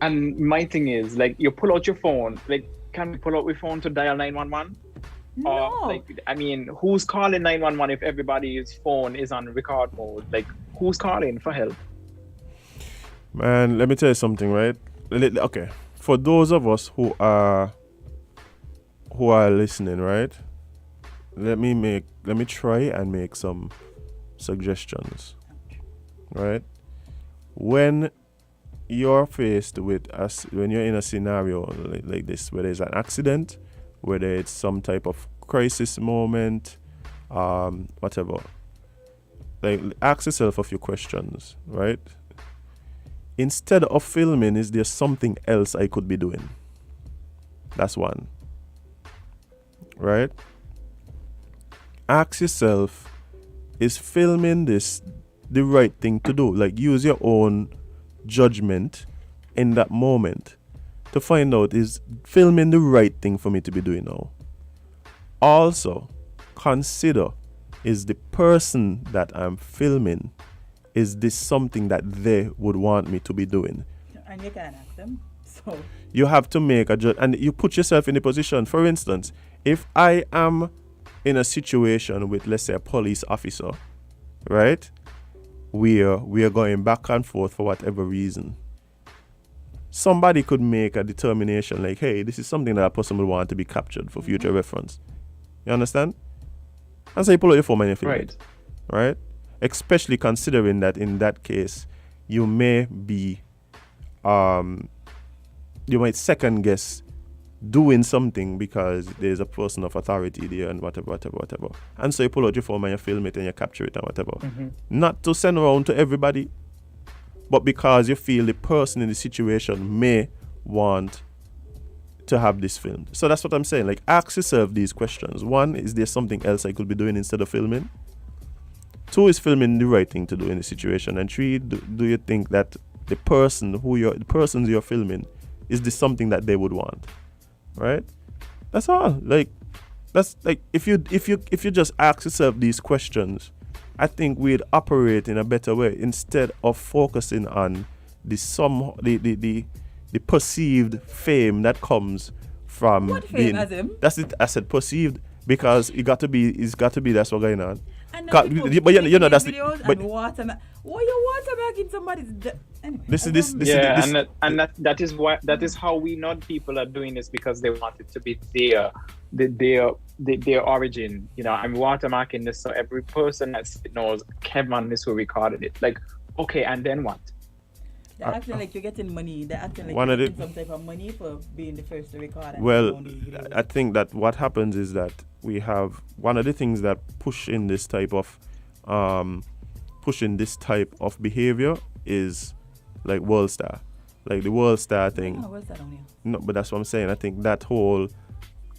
S1: And my thing is, like, you pull out your phone, like, can we pull out your phone to dial 911?
S2: No.
S1: Or, who's calling 911 if everybody's phone is on record mode? Like, who's calling for help?
S3: Man, let me tell you something, right? Okay, for those of us who are listening, right? Let me try and make some suggestions, right? When you're faced with when you're in a scenario like this, whether it's an accident, whether it's some type of crisis moment, whatever, like, ask yourself a few questions, right? Instead of filming, is there something else I could be doing? That's one, right? ask yourself, is filming this the right thing to do? Like, use your own judgment in that moment to find out, is filming the right thing for me to be doing now? Also, consider, is the person that I'm filming, is this something that they would want me to be doing?
S2: And you can ask them. So
S3: you have to make a judgment, and you put yourself in a position. For instance, if I am in a situation with, let's say, a police officer, right? We are going back and forth for whatever reason. Somebody could make a determination like, hey, this is something that a person would want to be captured for future reference. You understand? And so you pull out your phone and you film it. Right? Especially considering that in that case, you may be, you might second guess doing something because there's a person of authority there and whatever. And so you pull out your phone and you film it and you capture it and whatever. Not to send around to everybody, but because you feel the person in the situation may want to have this filmed. So that's what I'm saying. Like, ask yourself these questions. 1, is there something else I could be doing instead of filming? 2, is filming the right thing to do in the situation? And 3, do you think that the persons you're filming, is this something that they would want? Right? That's all. Like, that's like, if you just ask yourself these questions, I think we'd operate in a better way instead of focusing on the perceived fame that comes from
S2: what fame, Azem?
S3: That's it. I said perceived because it's got to be that's what's going on.
S2: And
S3: But you know that's
S2: videos
S3: but
S2: and why you watermarking somebody's anyway,
S1: that is how we know people are doing this, because they want it to be their origin. You know, I'm watermarking this so every person that knows Kevon is who recorded it. Like, okay, and then what?
S2: They're acting like you're getting money. They're acting like you're getting some type of money for being the first to record.
S3: Well, I think that what happens is that we have one of the things that pushing this type of behavior is like World Star, like the World Star thing. No, but that's what I'm saying. I think that whole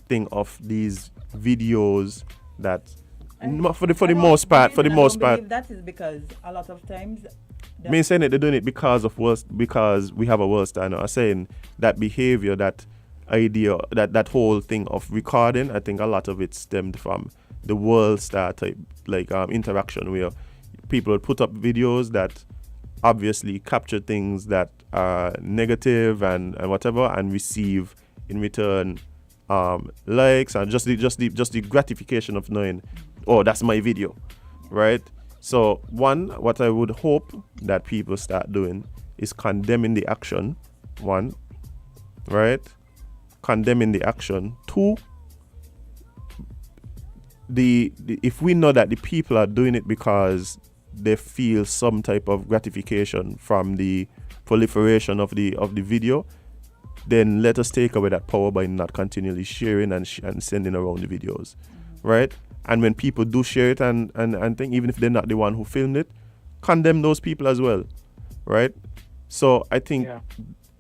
S3: thing of these videos that for the most part,
S2: that is because a lot of times.
S3: Me saying it, they're doing it because we have a World Star now. I'm saying that behavior, that idea, that whole thing of recording, I think a lot of it stemmed from the World Star type interaction where people would put up videos that obviously capture things that are negative and whatever, and receive in return likes and just the gratification of knowing, oh, that's my video, right? So, 1, what I would hope that people start doing is condemning the action. 1, right? Condemning the action. 2, if we know that the people are doing it because they feel some type of gratification from the proliferation of the video, then let us take away that power by not continually sharing and sending around the videos, right? And when people do share it and think, even if they're not the one who filmed it, condemn those people as well, right? So I think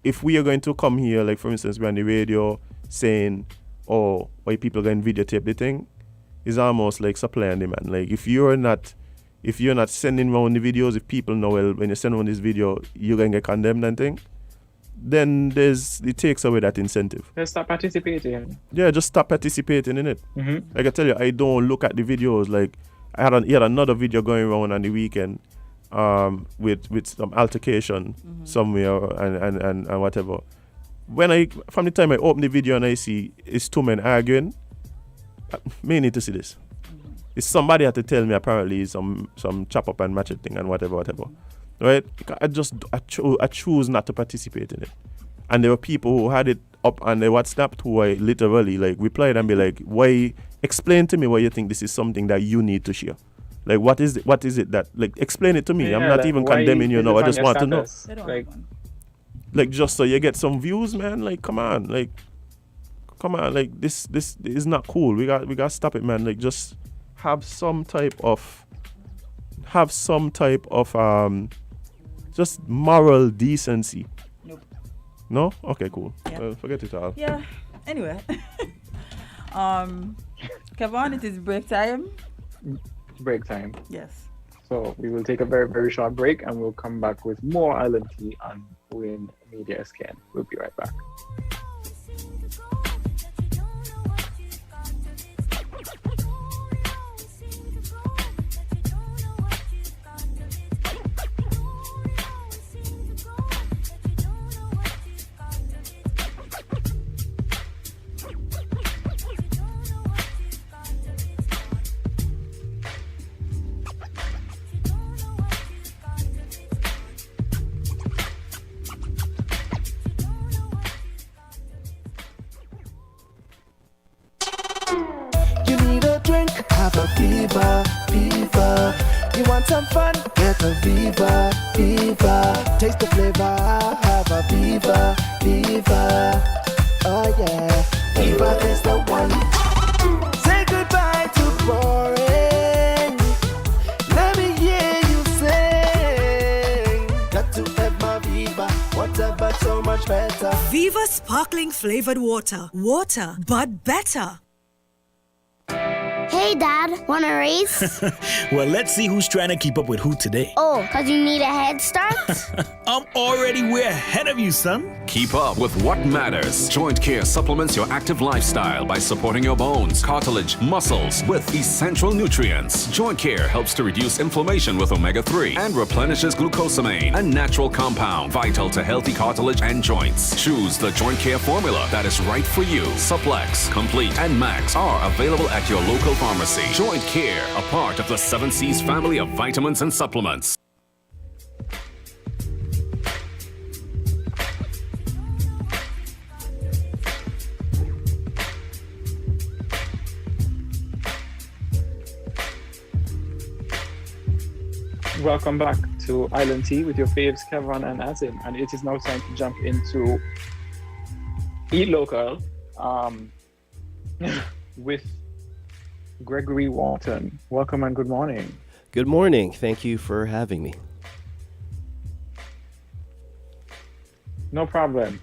S3: if we are going to come here, like for instance, we're on the radio saying, oh, why people are going to videotape the thing, is almost like supply and demand. Like if you're not sending around the videos, if people know, well, when you send around this video, you're going to get condemned and thing, then it takes away that incentive.
S1: Just stop participating.
S3: Yeah, just stop participating in it. Like I tell you, I don't look at the videos. Like he had another video going around on the weekend with some altercation somewhere and whatever. From the time I open the video and I see it's 2 men arguing, I may need to see this. It's somebody had to tell me apparently some chop up and match it thing and whatever. Right? I choose not to participate in it. And there were people who had it up on their WhatsApp who I literally like replied and be like, why, explain to me why you think this is something that you need to share. Like what is it that, like, explain it to me. I'm not even condemning you now. I just want to know. Like just so you get some views, man. Like come on, like this is not cool. We got to stop it, man. Like just have some type of just moral decency.
S2: Nope.
S3: No? Okay, cool.
S2: Yeah.
S3: Forget it all.
S2: Yeah. Anyway. Kevon, it is break time.
S1: break time.
S2: Yes.
S1: So we will take a very, very short break and we'll come back with more Island Tea on WINN Media Scan. We'll be right back.
S11: Have a fever, fever. You want some fun? Get a Viva, Viva. Taste the flavor, have a Viva, Viva. Oh yeah, Viva is the one. Say goodbye to boring. Let me hear you sing. Got to have my Viva, water but so much better.
S12: Viva sparkling flavored water. Water, but better.
S13: Hey, Dad, want a race?
S14: Well, let's see who's trying to keep up with who today.
S13: Oh, because you need a head start?
S14: I'm already way ahead of you, son.
S15: Keep up with what matters. Joint Care supplements your active lifestyle by supporting your bones, cartilage, muscles with essential nutrients. Joint Care helps to reduce inflammation with omega-3 and replenishes glucosamine, a natural compound vital to healthy cartilage and joints. Choose the Joint Care formula that is right for you. Supplex, Complete, and Max are available at your local pharmacy. Joint Care, a part of the 7 C's family of vitamins and supplements.
S1: Welcome back to Island Tea with your faves, Kevon and Azem. And it is now time to jump into Eat Local with Gregory Wharton. Welcome and good morning.
S16: Good morning. Thank you for having me.
S1: No problem.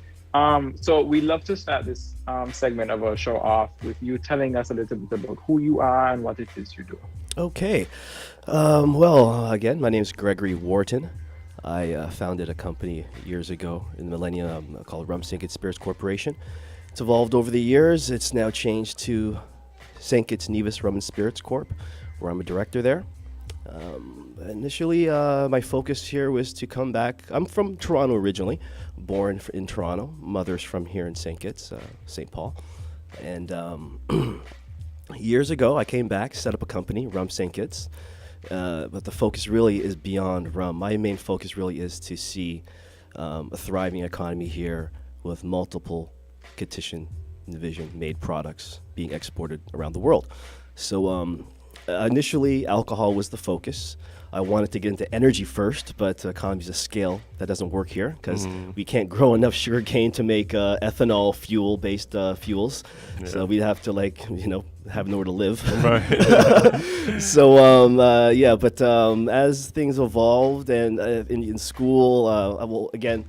S1: So we love to start this segment of our show off with you telling us a little bit about who you are and what it is you do.
S16: Okay. Well, again, my name is Gregory Wharton. I founded a company years ago in the millennium called St Kitts Spirits Corporation. It's evolved over the years. It's now changed to St Kitts and Nevis Rum and Spirits Corp, where I'm a director there. Initially, my focus here was to come back. I'm from Toronto originally, born in Toronto. Mother's from here in St. Kitts, St. Paul. And years ago, I came back, set up a company, Rum St. Kitts. But the focus really is beyond rum. My main focus really is to see a thriving economy here with multiple Kittitian division-made products being exported around the world. So initially, alcohol was the focus. I wanted to get into energy first, but economies of scale, that doesn't work here because we can't grow enough sugarcane to make ethanol fuel-based fuels. Yeah. So we'd have to, have nowhere to live. Right. So, but as things evolved and in school, again,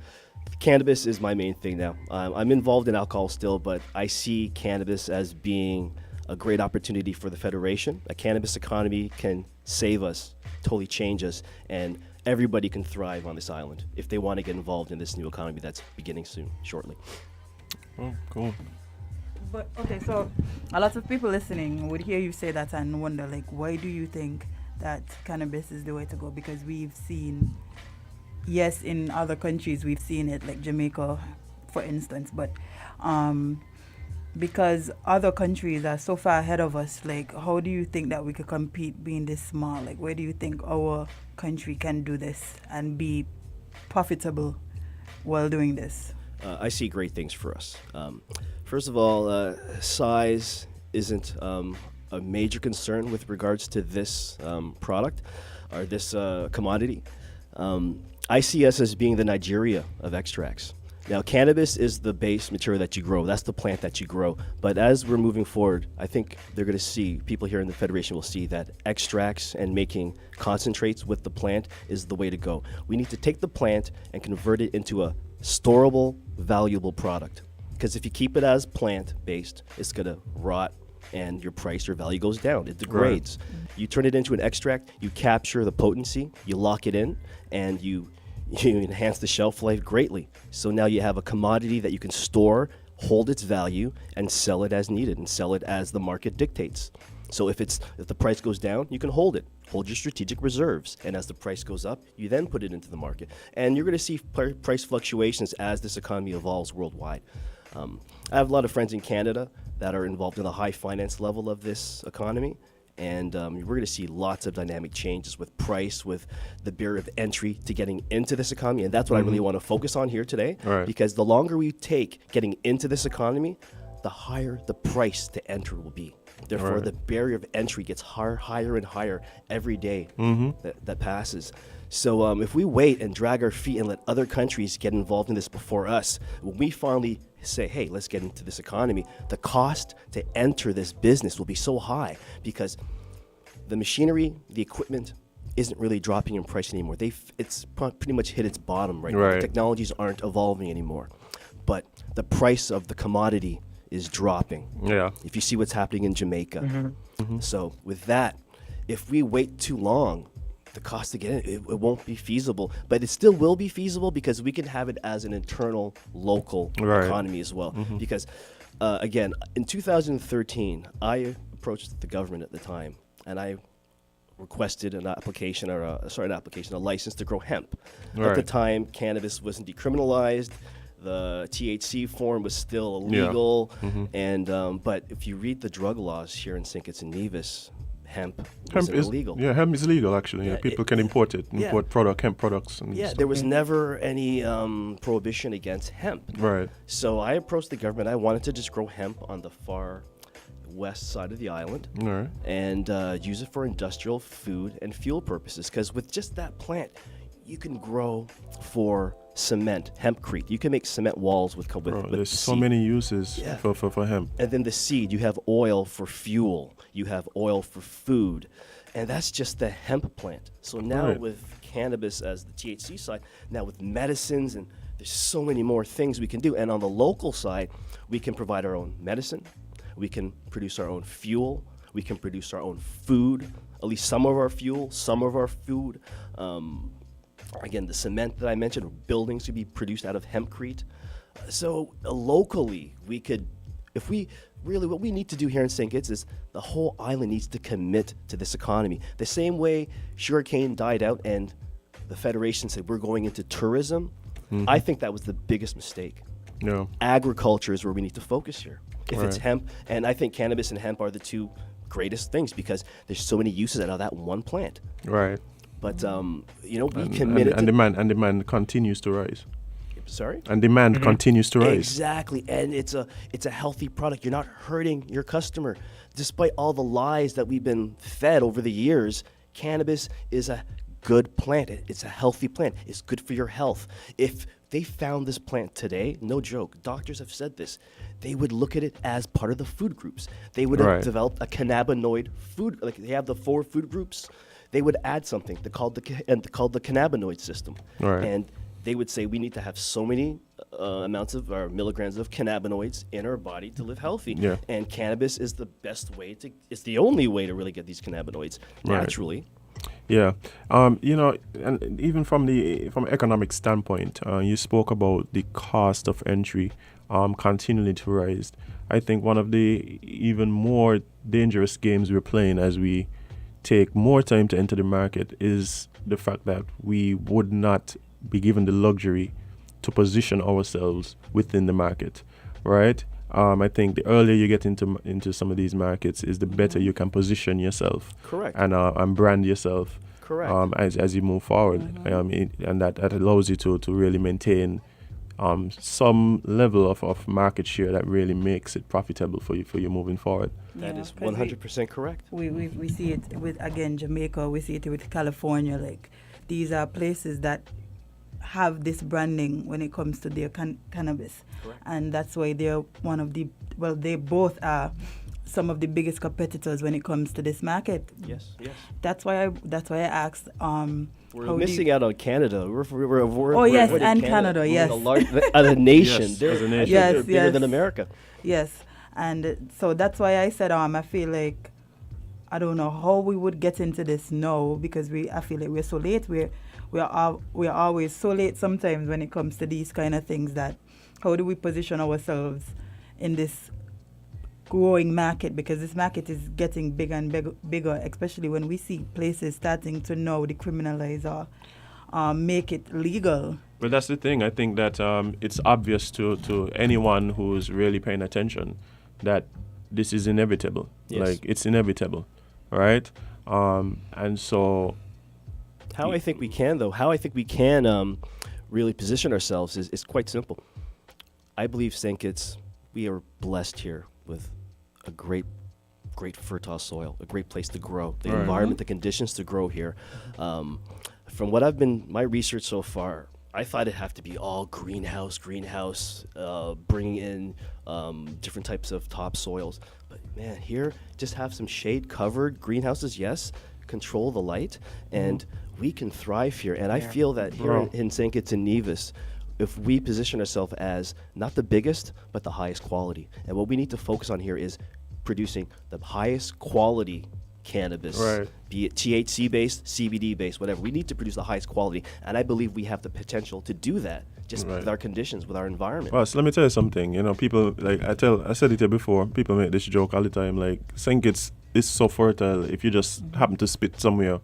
S16: cannabis is my main thing now. I'm involved in alcohol still, but I see cannabis as being a great opportunity for the Federation. A cannabis economy can save us, totally change us, and everybody can thrive on this island if they want to get involved in this new economy that's beginning shortly.
S3: Oh, cool.
S2: But okay, so a lot of people listening would hear you say that and wonder, why do you think that cannabis is the way to go? Because we've seen, yes, in other countries we've seen it, like Jamaica, for instance, but because other countries are so far ahead of us, how do you think that we could compete being this small? Where do you think our country can do this and be profitable while doing this?
S16: I see great things for us. First of all, size isn't a major concern with regards to this product or this commodity. I see us as being the Nigeria of extracts. Now, cannabis is the base material that you grow. That's the plant that you grow. But as we're moving forward, I think they're going to see, people here in the Federation will see that extracts and making concentrates with the plant is the way to go. We need to take the plant and convert it into a storable, valuable product. Because if you keep it as plant-based, it's going to rot and your price or value goes down. It degrades. You turn it into an extract, you capture the potency, you lock it in, and you enhance the shelf life greatly. So now you have a commodity that you can store, hold its value, and sell it as needed, and sell it as the market dictates. So if the price goes down, you can hold it. Hold your strategic reserves. And as the price goes up, you then put it into the market. And you're going to see price fluctuations as this economy evolves worldwide. I have a lot of friends in Canada that are involved in the high finance level of this economy. And we're going to see lots of dynamic changes with price, with the barrier of entry to getting into this economy. And that's what I really want to focus on here today.
S3: Right.
S16: Because the longer we take getting into this economy, the higher the price to enter will be. Therefore, the barrier of entry gets higher and higher every day that passes. So if we wait and drag our feet and let other countries get involved in this before us, when we finally say, hey, let's get into this economy, the cost to enter this business will be so high because the machinery, the equipment isn't really dropping in price anymore. It's pretty much hit its bottom right now. The technologies aren't evolving anymore. But the price of the commodity is dropping.
S3: Yeah.
S16: If you see what's happening in Jamaica. So with that, if we wait too long, the cost to get in, it won't be feasible. But it still will be feasible because we can have it as an internal local economy as well. Because again, in 2013, I approached the government at the time and I requested a license to grow hemp. At the time, cannabis wasn't decriminalized. The THC form was still illegal, and but if you read the drug laws here in St Kitts and Nevis, hemp is illegal.
S3: Yeah, hemp is legal actually. Yeah, people can import it, hemp products. And stuff.
S16: There was never any prohibition against hemp.
S3: Right.
S16: So I approached the government. I wanted to just grow hemp on the far west side of the island and use it for industrial food and fuel purposes. Because with just that plant, you can grow for cement, hempcrete. You can make cement walls with
S3: there's so
S16: seed.
S3: many uses for hemp.
S16: And then the seed, you have oil for fuel, you have oil for food, and that's just the hemp plant. So now with cannabis as the THC side, now with medicines, and there's so many more things we can do. And on the local side, we can provide our own medicine, we can produce our own fuel, we can produce our own food, at least some of our fuel, some of our food. Again, the cement that I mentioned, buildings could be produced out of hempcrete. So locally, we could, what we need to do here in St. Kitts is the whole island needs to commit to this economy. The same way sugarcane died out and the Federation said we're going into tourism, I think that was the biggest mistake.
S3: No.
S16: Agriculture is where we need to focus here. If it's hemp, and I think cannabis and hemp are the two greatest things because there's so many uses out of that one plant.
S3: Right.
S16: But we committed.
S3: And demand continues to rise.
S16: Sorry.
S3: And demand continues to rise.
S16: Exactly, and it's a healthy product. You're not hurting your customer, despite all the lies that we've been fed over the years. Cannabis is a good plant. It's a healthy plant. It's good for your health. If they found this plant today, no joke, doctors have said this, they would look at it as part of the food groups. They would have developed a cannabinoid food, like they have the 4 food groups. They would add something called the cannabinoid system, and they would say we need to have so many amounts of or milligrams of cannabinoids in our body to live healthy.
S3: Yeah.
S16: And cannabis is the best way it's the only way to really get these cannabinoids naturally.
S3: Yeah, and even from economic standpoint, you spoke about the cost of entry continuing to rise. I think one of the even more dangerous games we're playing as we take more time to enter the market is the fact that we would not be given the luxury to position ourselves within the market, right? I think the earlier you get into some of these markets is the better you can position yourself.
S16: Correct.
S3: And brand yourself.
S16: Correct.
S3: As you move forward, and that allows you to really maintain some level of market share that really makes it profitable for you moving forward.
S16: That is 100% correct.
S2: We see it with, again, Jamaica, we see it with California. Like, these are places that have this branding when it comes to their cannabis. Correct. And that's why they're one of the, they both are some of the biggest competitors when it comes to this market.
S16: Yes.
S2: That's why I asked.
S16: We're missing out on Canada.
S2: We're
S16: Canada.
S2: Yes.
S16: As a nation.
S3: Yes, as a nation.
S16: They're bigger than America.
S2: Yes. And so that's why I said I feel like I don't know how we would get into this now, because I feel like we're so late. We're always so late sometimes when it comes to these kind of things. That how do we position ourselves in this growing market, because this market is getting bigger and bigger, especially when we see places starting to now decriminalize or make it legal.
S3: Well, that's the thing. I think that it's obvious to anyone who's really paying attention that this is inevitable.
S16: Yes.
S3: Like, it's inevitable, right? And so...
S16: How I think we can really position ourselves is quite simple. I believe St. Kitts, we are blessed here with a great fertile soil, a great place to grow, the environment, the conditions to grow here. From what my research so far, I thought it'd have to be all greenhouse, bringing in different types of topsoils. But man, here, just have some shade-covered greenhouses, yes, control the light, and we can thrive here. And I feel that here in St. Kitts and Nevis, if we position ourselves as not the biggest, but the highest quality. And what we need to focus on here is producing the highest quality cannabis, be it THC-based, CBD-based, whatever. We need to produce the highest quality, and I believe we have the potential to do that just with our conditions, with our environment.
S3: Well, so let me tell you something. You know, people, like I said it here before, people make this joke all the time, like, St. Kitts is so fertile. If you just happen to spit somewhere,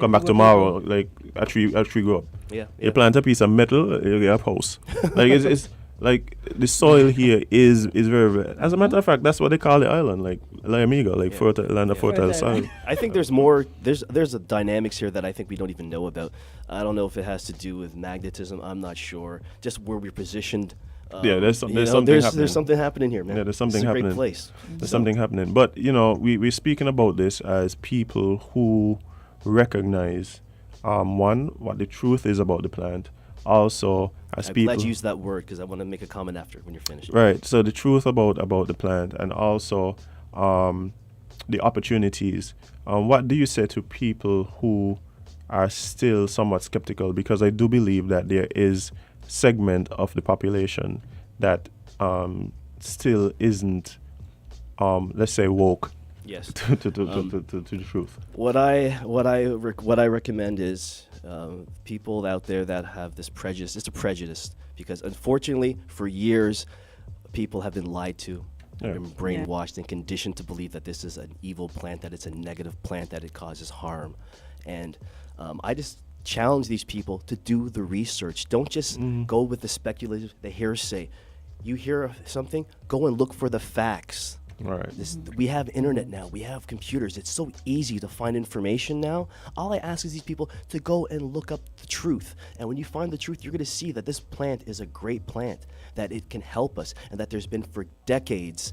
S3: come back tomorrow, like a tree grow up.
S16: Yeah.
S3: You plant a piece of metal, you get a house. Like, it's like the soil here is very, very. As a matter of fact, that's what they call the island, like La Amiga, like fertile land of fertile soil.
S16: I think there's more. There's a dynamics here that I think we don't even know about. I don't know if it has to do with magnetism. I'm not sure. Just where we're positioned.
S3: There's something happening.
S16: There's something happening here, man.
S3: Yeah, there's something
S16: it's
S3: happening.
S16: It's a great place.
S3: There's something happening. But you know, we're speaking about this as people who recognize, one, what the truth is about the plant. Also, as
S16: I'm
S3: people,
S16: glad you used that word because I want to make a comment after when you're finished.
S3: Right. So the truth about the plant, and also the opportunities. What do you say to people who are still somewhat skeptical? Because I do believe that there is segment of the population that still isn't, let's say, woke.
S16: Yes.
S3: to the truth.
S16: What I recommend is people out there that have this prejudice. It's a prejudice because unfortunately, for years, people have been lied to, been brainwashed and conditioned to believe that this is an evil plant, that it's a negative plant, that it causes harm, and I just challenge these people to do the research. Don't just go with the speculative, the hearsay. You hear something, go and look for the facts.
S3: Right.
S16: We have internet now. We have computers. It's so easy to find information now. All I ask is these people to go and look up the truth. And when you find the truth, you're going to see that this plant is a great plant, that it can help us, and that there's been for decades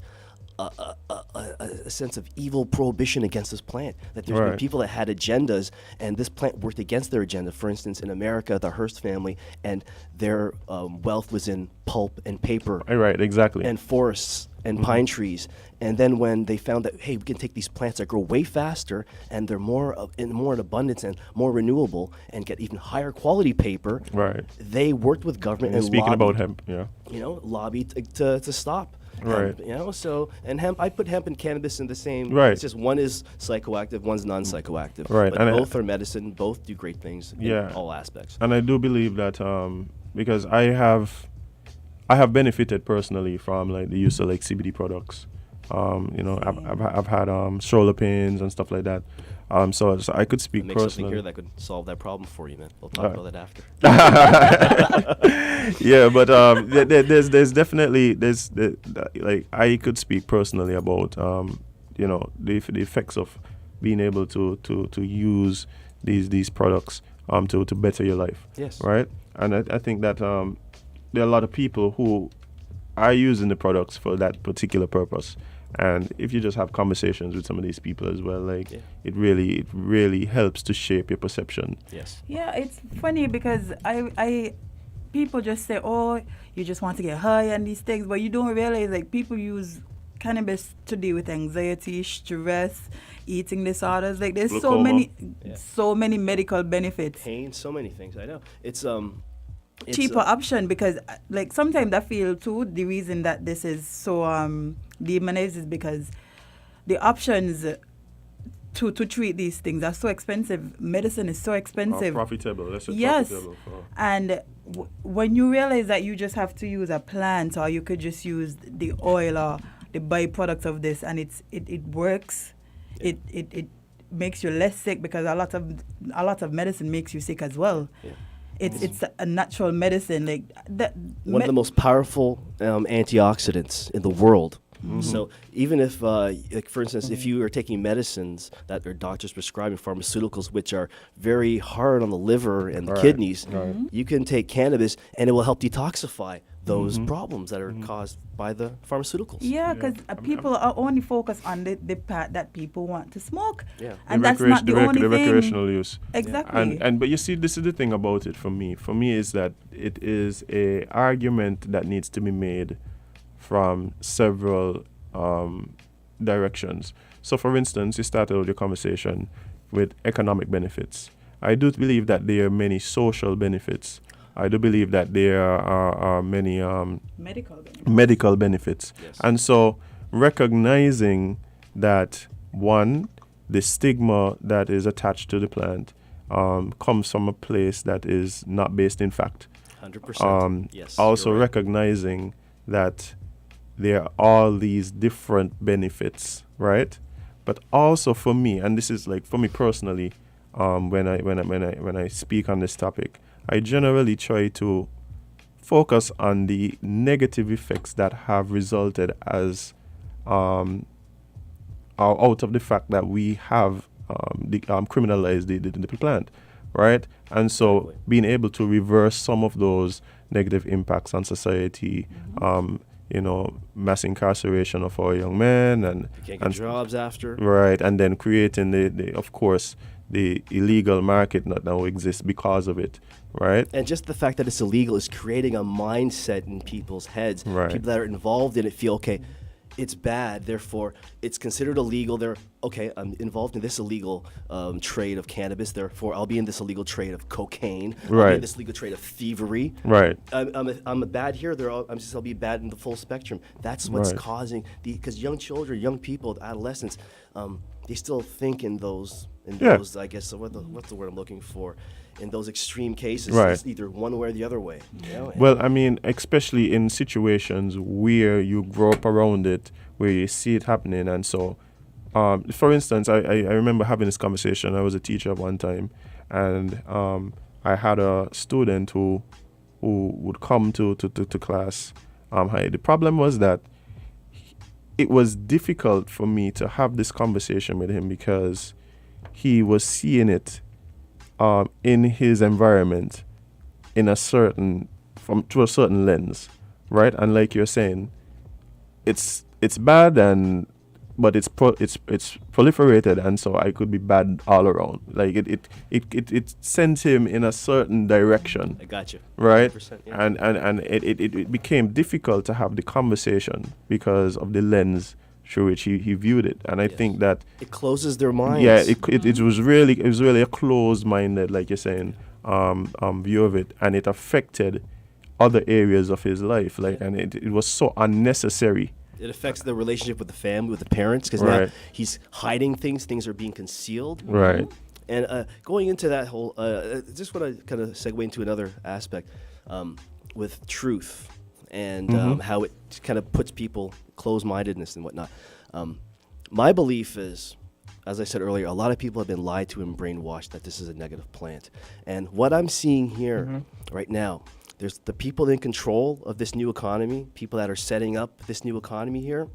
S16: a sense of evil prohibition against this plant. That there's been people that had agendas, and this plant worked against their agenda. For instance, in America, the Hearst family, and their wealth was in pulp and paper.
S3: Right, exactly.
S16: And forests and pine trees. And then when they found that, hey, we can take these plants that grow way faster, and they're more in abundance and more renewable, and get even higher quality paper.
S3: Right.
S16: They worked with government and
S3: speaking
S16: lobbied,
S3: about hemp,
S16: lobbied to stop.
S3: Right.
S16: Hemp, so, and hemp, I put hemp and cannabis in the same.
S3: Right.
S16: It's just one is psychoactive, one's non-psychoactive.
S3: Right.
S16: But
S3: and
S16: both are medicine. Both do great things in all aspects.
S3: And I do believe that because I have benefited personally from like the use of like CBD products. I've had shoulder pains and stuff like that. So I could speak
S16: Make
S3: personally.
S16: something here that could solve that problem for you, man. We'll talk about that after.
S3: Yeah, but there's definitely like I could speak personally about the effects of being able to use these products to better your life.
S16: Yes.
S3: Right. And I think that there are a lot of people who are using the products for that particular purpose. And if you just have conversations with some of these people as well, like it really helps to shape your perception.
S16: Yes.
S2: Yeah, it's funny because I people just say, oh, you just want to get high and these things, but you don't realize like people use cannabis to deal with anxiety, stress, eating disorders. Like there's so many medical benefits.
S16: Pain, so many things. I know. It's
S2: cheaper option because like sometimes I feel too the reason that this is so demonized because the options to treat these things are so expensive. Medicine is so expensive.
S3: Profitable. That's
S2: yes.
S3: profitable.
S2: And when you realize that you just have to use a plant, or you could just use the oil or the byproduct of this, and it works. Yeah. It makes you less sick, because a lot of medicine makes you sick as well. Yeah. It's a natural medicine, like that.
S16: One of the most powerful antioxidants in the world. Mm-hmm. So even if, like for instance, if you are taking medicines that are doctors prescribing, pharmaceuticals, which are very hard on the liver and the kidneys, you can take cannabis and it will help detoxify those problems that are caused by the pharmaceuticals.
S2: Yeah, because people are only focused on the part that people want to smoke. Yeah. And that's not the only thing.
S3: Recreational use.
S2: Exactly.
S3: But you see, this is the thing about it for me. For me is that it is a argument that needs to be made from several directions. So, for instance, you started out your conversation with economic benefits. I do believe that there are many social benefits. I do believe that there are many medical benefits. Yes. And so, recognizing that, one, the stigma that is attached to the plant comes from a place that is not based in fact.
S16: 100%. Yes.
S3: Also, recognizing that there are all these different benefits, right? But also for me, and this is like for me personally, when I speak on this topic, I generally try to focus on the negative effects that have resulted as out of the fact that we have criminalized the plant, right? And so being able to reverse some of those negative impacts on society, mass incarceration of our young men and
S16: jobs after.
S3: Right, and then creating the illegal market that now exists because of it, right?
S16: And just the fact that it's illegal is creating a mindset in people's heads.
S3: Right.
S16: People that are involved in it feel, okay, it's bad, therefore it's considered illegal. They're, okay, I'm involved in this illegal trade of cannabis, therefore I'll be in this illegal trade of cocaine.
S3: Right.
S16: I'll be in this illegal trade of thievery.
S3: Right.
S16: I'm a bad here, I'll be bad in the full spectrum. That's what's causing because young children, young people, adolescents, they still think in those, I guess, what's the word I'm looking for? In those extreme cases, it's either one way or the other way. You know?
S3: Well, I mean, especially in situations where you grow up around it, where you see it happening. And so, for instance, I remember having this conversation. I was a teacher at one time, and I had a student who would come to class. The problem was that it was difficult for me to have this conversation with him because he was seeing it in his environment through a certain lens, right? And like you're saying, it's bad, but it's proliferated, and so I could be bad all around. Like it sent him in a certain direction.
S16: I got you.
S3: Right?
S16: Yeah.
S3: And it became difficult to have the conversation because of the lens through which he viewed it. And I think that
S16: it closes their minds.
S3: Yeah, it was really a closed-minded, like you're saying, view of it, and it affected other areas of his life. And it was so unnecessary.
S16: It affects the relationship with the family, with the parents, because now he's hiding things are being concealed.
S3: Right.
S16: And going into that whole, just want to kind of segue into another aspect with truth and how it kind of puts people closed-mindedness and whatnot. My belief is, as I said earlier, a lot of people have been lied to and brainwashed that this is a negative plant. And what I'm seeing here right now, there's the people in control of this new economy, people that are setting up this new economy here.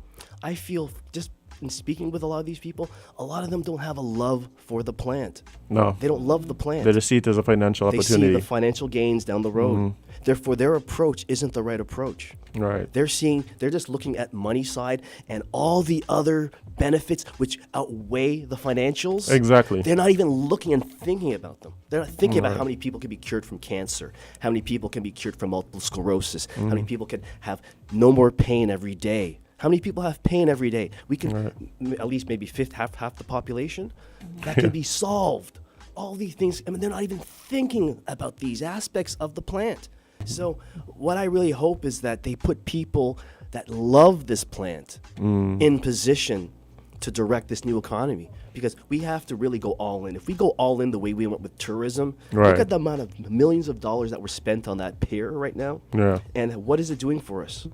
S16: I feel just in speaking with a lot of these people, a lot of them don't have a love for the plant.
S3: No.
S16: They don't love the plant.
S3: They just see it as a financial opportunity.
S16: They see the financial gains down the road. Therefore, their approach isn't the right approach.
S3: Right.
S16: They're just looking at money side and all the other benefits which outweigh the financials.
S3: Exactly.
S16: They're not even looking and thinking about them. They're not thinking about how many people can be cured from cancer, how many people can be cured from multiple sclerosis, how many people can have no more pain every day. How many people have pain every day? We can at least maybe half the population. That can be solved. All these things, I mean, they're not even thinking about these aspects of the plant. So what I really hope is that they put people that love this plant in position to direct this new economy, because we have to really go all in. If we go all in the way we went with tourism, look at the amount of millions of dollars that were spent on that pier right now.
S3: Yeah.
S16: And what is it doing for us?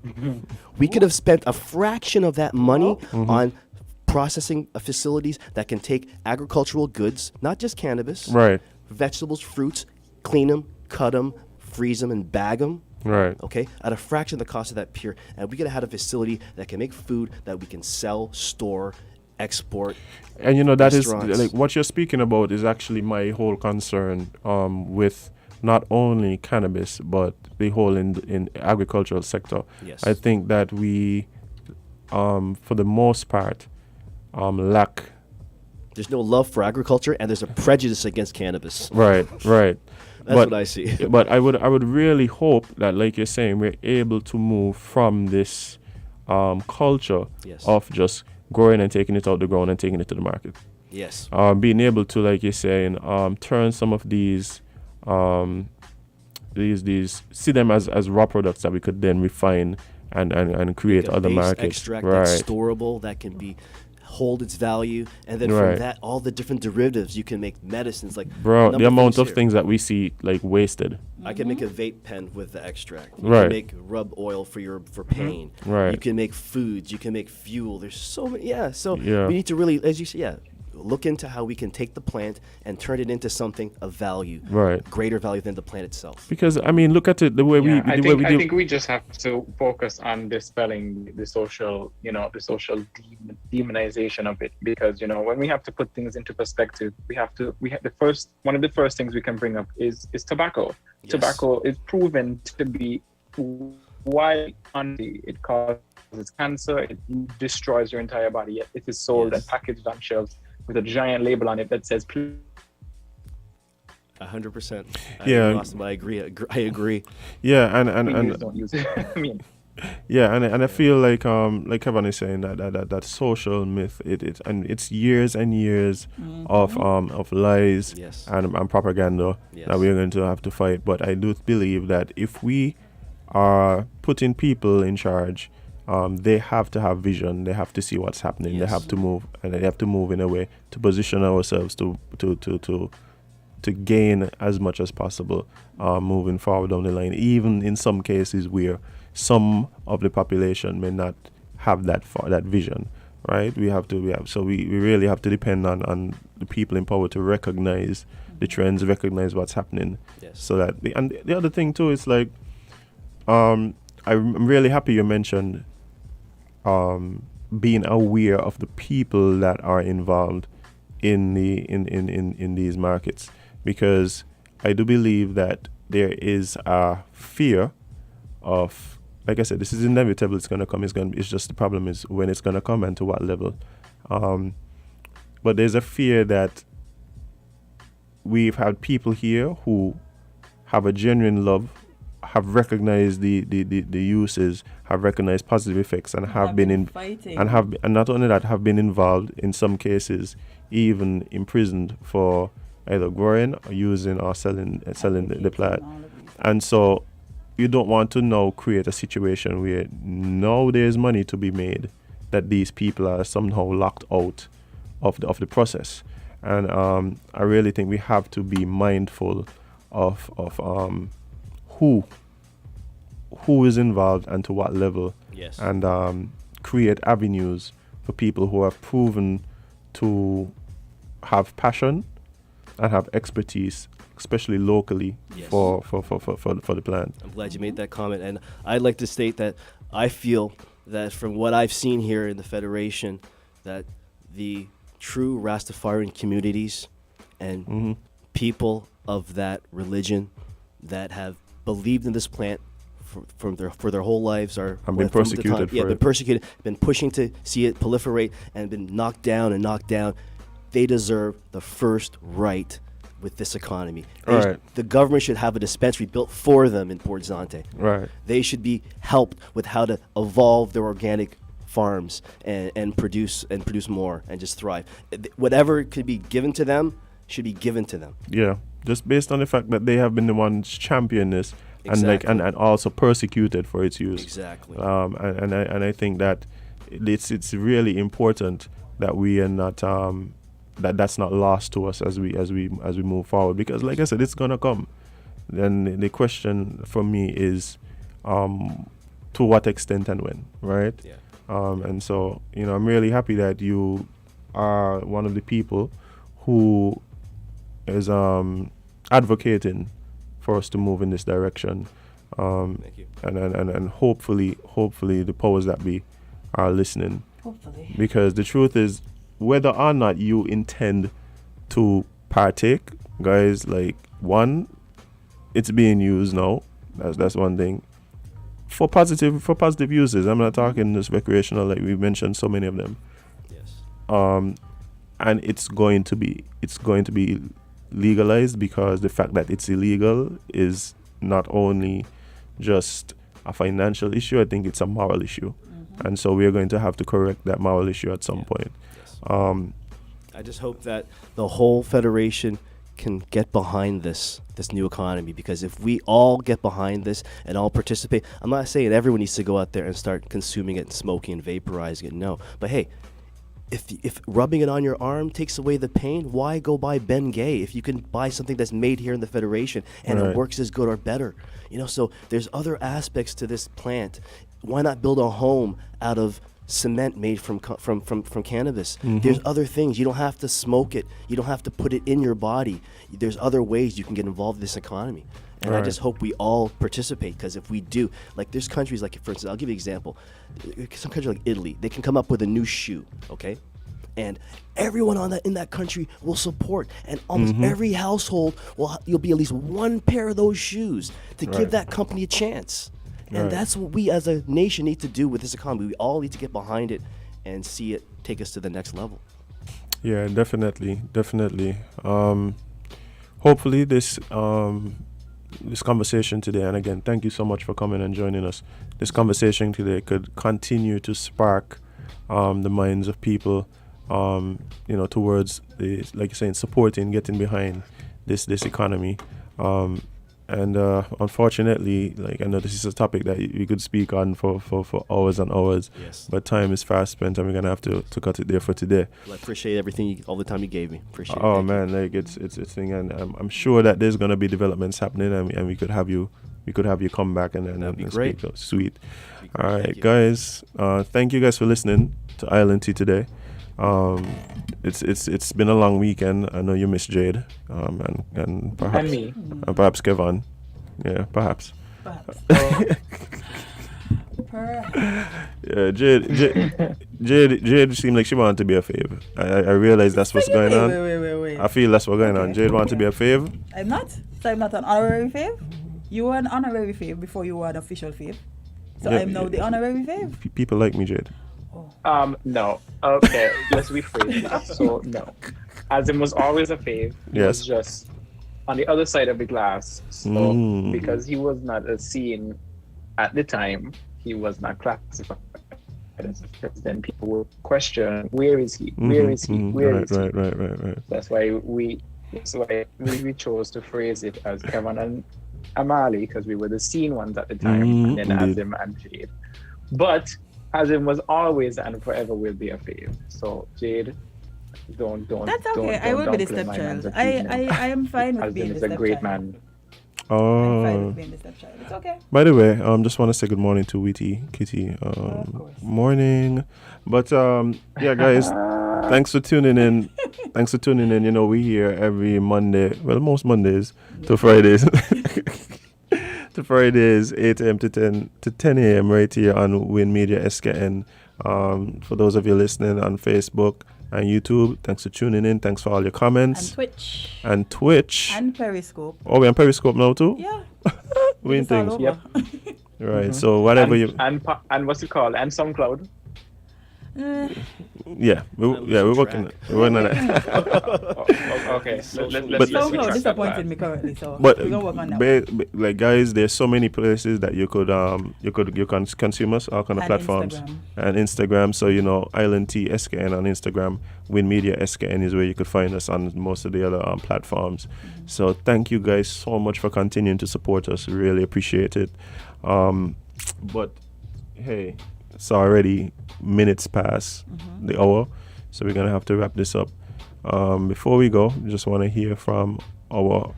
S16: We could have spent a fraction of that money on processing facilities that can take agricultural goods, not just cannabis, vegetables, fruits, clean them, cut them, freeze them, and bag them.
S3: Right.
S16: Okay, at a fraction of the cost of that pier, and we could have had a facility that can make food that we can sell, store, export.
S3: And that is like what you're speaking about is actually my whole concern with not only cannabis but the whole in agricultural sector.
S16: Yes.
S3: I think that we, for the most part, lack.
S16: There's no love for agriculture, and there's a prejudice against cannabis.
S3: Right.
S16: That's what I see.
S3: But I would really hope that, like you're saying, we're able to move from this culture of just growing and taking it out the ground and taking it to the market.
S16: Yes.
S3: Being able to, like you're saying, turn some of these see them as raw products that we could then refine and create other markets.
S16: Extract that's storable, that can be hold its value, and then from that, all the different derivatives, you can make medicines like.
S3: Bro, the amount of things that we see like wasted.
S16: I can make a vape pen with the extract. You
S3: Right.
S16: can make rub oil for pain.
S3: Right.
S16: You can make foods. You can make fuel. There's so many. Yeah. So
S3: Yeah.
S16: we need to really, as you say, look into how we can take the plant and turn it into something of value.
S3: Right.
S16: Greater value than the plant itself.
S3: Because I mean, look at it the way
S1: I think we just have to focus on dispelling the social, the social demonization of it. Because when we have to put things into perspective, one of the first things we can bring up is tobacco. Yes. Tobacco is proven to be widely unhealthy. It causes cancer. It destroys your entire body. Yet it is sold and packaged on shelves with a giant label on it that says
S16: 100%.
S3: Yeah.
S16: I agree.
S3: Yeah, and
S1: don't use it. I mean.
S3: Yeah, and I feel like Kevon is saying that social myth and it's years and years of lies and propaganda that we're going to have to fight. But I do believe that if we are putting people in charge, they have to have vision. They have to see what's happening. They have to move, and they have to move in a way to position ourselves to gain as much as possible, moving forward down the line. Even in some cases where some of the population may not have that vision, right? We really have to depend on the people in power to recognize the trends, recognize what's happening.
S16: Yes.
S3: So that and the other thing too is like, I'm really happy you mentioned being aware of the people that are involved in these markets, because I do believe that there is a fear of, like I said, this is inevitable. It's gonna come. It's just the problem is when it's gonna come and to what level. But there's a fear that we've had people here who have a genuine love, have recognized the uses, have recognized positive effects, and have been
S2: fighting.
S3: and not only that, have been involved in some cases, even imprisoned for either growing or using or selling the plant. And so you don't want to now create a situation where now there's money to be made that these people are somehow locked out of the process. And I really think we have to be mindful of who is involved and to what level, and create avenues for people who have proven to have passion and have expertise, especially locally, for the plant.
S16: I'm glad you made that comment, and I'd like to state that I feel that from what I've seen here in the Federation, that the true Rastafarian communities and people of that religion that have believed in this plant for their whole lives
S3: have been persecuted.
S16: Been persecuted, been pushing to see it proliferate, and been knocked down. They deserve the first right with this economy. The government should have a dispensary built for them in Port Zante.
S3: Right.
S16: They should be helped with how to evolve their organic farms and produce more and just thrive. Whatever could be given to them should be given to them.
S3: Yeah, just based on the fact that they have been the ones championing this, and also persecuted for its use.
S16: Exactly.
S3: And I think that it's really important that we are not that's not lost to us as we move forward, because like I said, it's gonna come. Then the question for me is to what extent and when, right?
S16: Yeah.
S3: And so, I'm really happy that you are one of the people who is advocating for us to move in this direction.
S16: Thank you.
S3: And hopefully the powers that be are listening.
S2: Hopefully.
S3: Because the truth is, whether or not you intend to partake, guys, like, one, it's being used now. That's one thing. For positive uses. I'm not talking just recreational, like we mentioned so many of them.
S16: Yes.
S3: And it's going to be legalized, because the fact that it's illegal is not only just a financial issue, I think it's a moral issue. Mm-hmm. And so we are going to have to correct that moral issue at some point. Yes.
S16: I just hope that the whole federation can get behind this new economy, because if we all get behind this and all participate, I'm not saying everyone needs to go out there and start consuming it and smoking and vaporizing it, no. But hey, if rubbing it on your arm takes away the pain, why go buy Bengay if you can buy something that's made here in the Federation and it works as good or better? So there's other aspects to this plant. Why not build a home out of cement made from cannabis?
S3: Mm-hmm.
S16: There's other things. You don't have to smoke it. You don't have to put it in your body. There's other ways you can get involved in this economy. And I just hope we all participate, because if we do, like, there's countries like, for instance, I'll give you an example. Some country like Italy, they can come up with a new shoe, okay? And everyone in that country will support, and almost every household you'll be at least one pair of those shoes to give that company a chance. And that's what we as a nation need to do with this economy. We all need to get behind it and see it take us to the next level.
S3: Yeah, definitely. Hopefully this conversation today, and again, thank you so much for coming and joining us. This conversation today could continue to spark the minds of people, towards like you're saying, supporting, getting behind this economy. And unfortunately, like, I know this is a topic that we could speak on for hours and hours.
S16: Yes.
S3: But time is fast spent, and we're gonna have to cut it there for today.
S16: Well, I appreciate everything, all the time you gave me. Appreciate it.
S3: Oh man, like it's thing, and I'm sure that there's gonna be developments happening, and we could have you come back and
S16: that'd be
S3: and
S16: great.
S3: speak. Sweet. All right, guys. Thank you guys for listening to Island Tea today. It's been a long weekend. I know you miss Jade, and perhaps
S1: and me,
S3: and perhaps Kevon. Yeah, perhaps. Yeah, Jade seemed like she wanted to be a fave. I realize that's what's going on.
S2: Wait.
S3: I feel that's what's going on. Jade wanted to be a fave.
S2: I'm not. So I'm not an honorary fave. You were an honorary fave before you were an official fave. So
S3: Yeah,
S2: I'm now the honorary fave.
S3: People like me, Jade.
S1: No. Okay, let's rephrase that. So no, Azem was always a fave. He
S3: Yes.
S1: was just on the other side of the glass. So because he was not a scene at the time, he was not classified as a fave. Then people would question, where is he? Where is he? Where is he?
S3: Right.
S1: That's why we chose to phrase it as Kevon and Amali, because we were the scene ones at the time, and then
S3: indeed.
S1: Azem and Jade. But Azem was always and forever will be a fave. So Jade, don't.
S2: That's okay. I will be the stepchild. I am fine with being the
S1: Azem is
S2: stepchild.
S1: a great man.
S2: I'm fine with being the stepchild. It's okay.
S3: By the way, just want to say good morning to Witty, Kitty. Morning. But yeah, guys, thanks for tuning in. We here every Monday. Well, most Mondays to Fridays. To Fridays, 8 a.m. to 10 a.m. right here on WINNMedia SKN. For those of you listening on Facebook and YouTube, thanks for tuning in. Thanks for all your comments. And Twitch.
S2: And Periscope.
S3: Oh, we're on Periscope now too?
S2: Yeah.
S3: Win things.
S1: Yep.
S3: Right. So whatever
S1: and what's it called? And SoundCloud.
S3: Yeah, we're working on that.
S1: Okay,
S3: But
S2: SoundCloud disappointed me currently, so
S3: but
S2: we're gonna work on that.
S3: like guys, there's so many places that you can consume us, all kind of
S2: And
S3: platforms
S2: Instagram.
S3: and Instagram. So Island T SKN on Instagram, WINNMedia SKN is where you could find us on most of the other platforms. So thank you guys so much for continuing to support us. Really appreciate it. But hey, it's already minutes past the hour, so we're gonna have to wrap this up. Before we go, just want to hear from our,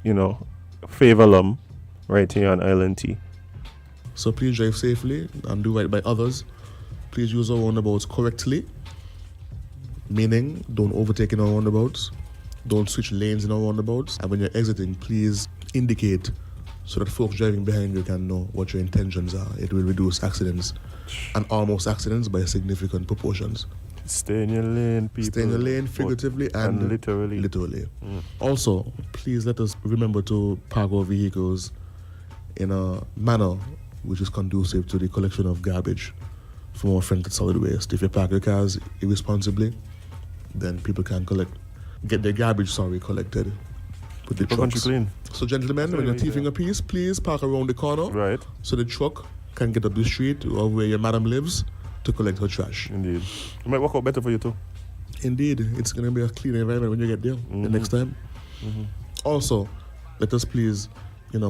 S3: fave alum right here on Island T.
S17: So please drive safely and do right by others. Please use our roundabouts correctly, meaning don't overtake in our roundabouts, don't switch lanes in our roundabouts, and when you're exiting, please indicate so that folks driving behind you can know what your intentions are. It will reduce accidents and almost accidents by significant proportions.
S3: Stay in your lane, people.
S17: Stay in your lane figuratively and
S3: literally.
S17: Also, please let us remember to park our vehicles in a manner which is conducive to the collection of garbage from our friends at Solid Waste. If you park your cars irresponsibly, then people can get their garbage collected with the trucks.
S3: Clean.
S17: So gentlemen, when you're thieving a piece, please park around the corner.
S3: Right.
S17: So the truck can get up the street or where your madam lives to collect her trash.
S3: Indeed. It might work out better for you too.
S17: Indeed. It's going to be a cleaner environment when you get there the next time. Also, let us please,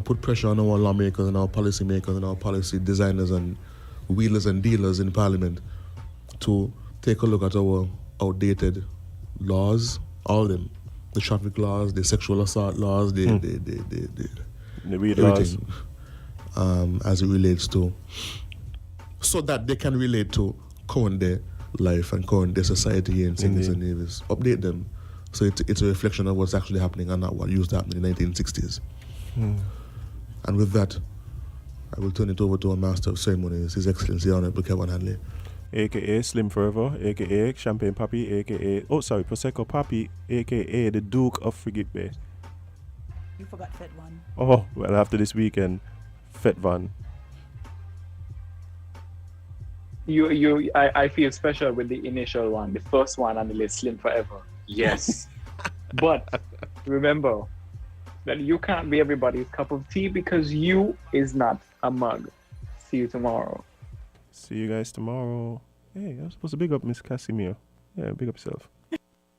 S17: put pressure on our lawmakers and our policy makers and our policy designers and wheelers and dealers in Parliament to take a look at our outdated laws, all of them. The traffic laws, the sexual assault laws, the
S3: weed laws.
S17: As it relates to, so that they can relate to current day life and current day society here in St Kitts and Nevis. Update them so it's a reflection of what's actually happening and not what used to happen in the 1960s. And with that, I will turn it over to our Master of Ceremonies, His Excellency Honorable Kevon Hanley.
S3: AKA Slim Forever, AKA Champagne Papi, AKA Prosecco Papi, AKA the Duke of Frigate Bay.
S2: You forgot Fet One.
S3: Oh, well, after this weekend, Fet Van.
S1: I feel special with the initial one, the first one on the list, Slim Forever. Yes. But remember that you can't be everybody's cup of tea because you is not a mug. See you tomorrow.
S3: See you guys tomorrow. Hey, I'm supposed to big up Miss Casimir. Yeah, big up yourself.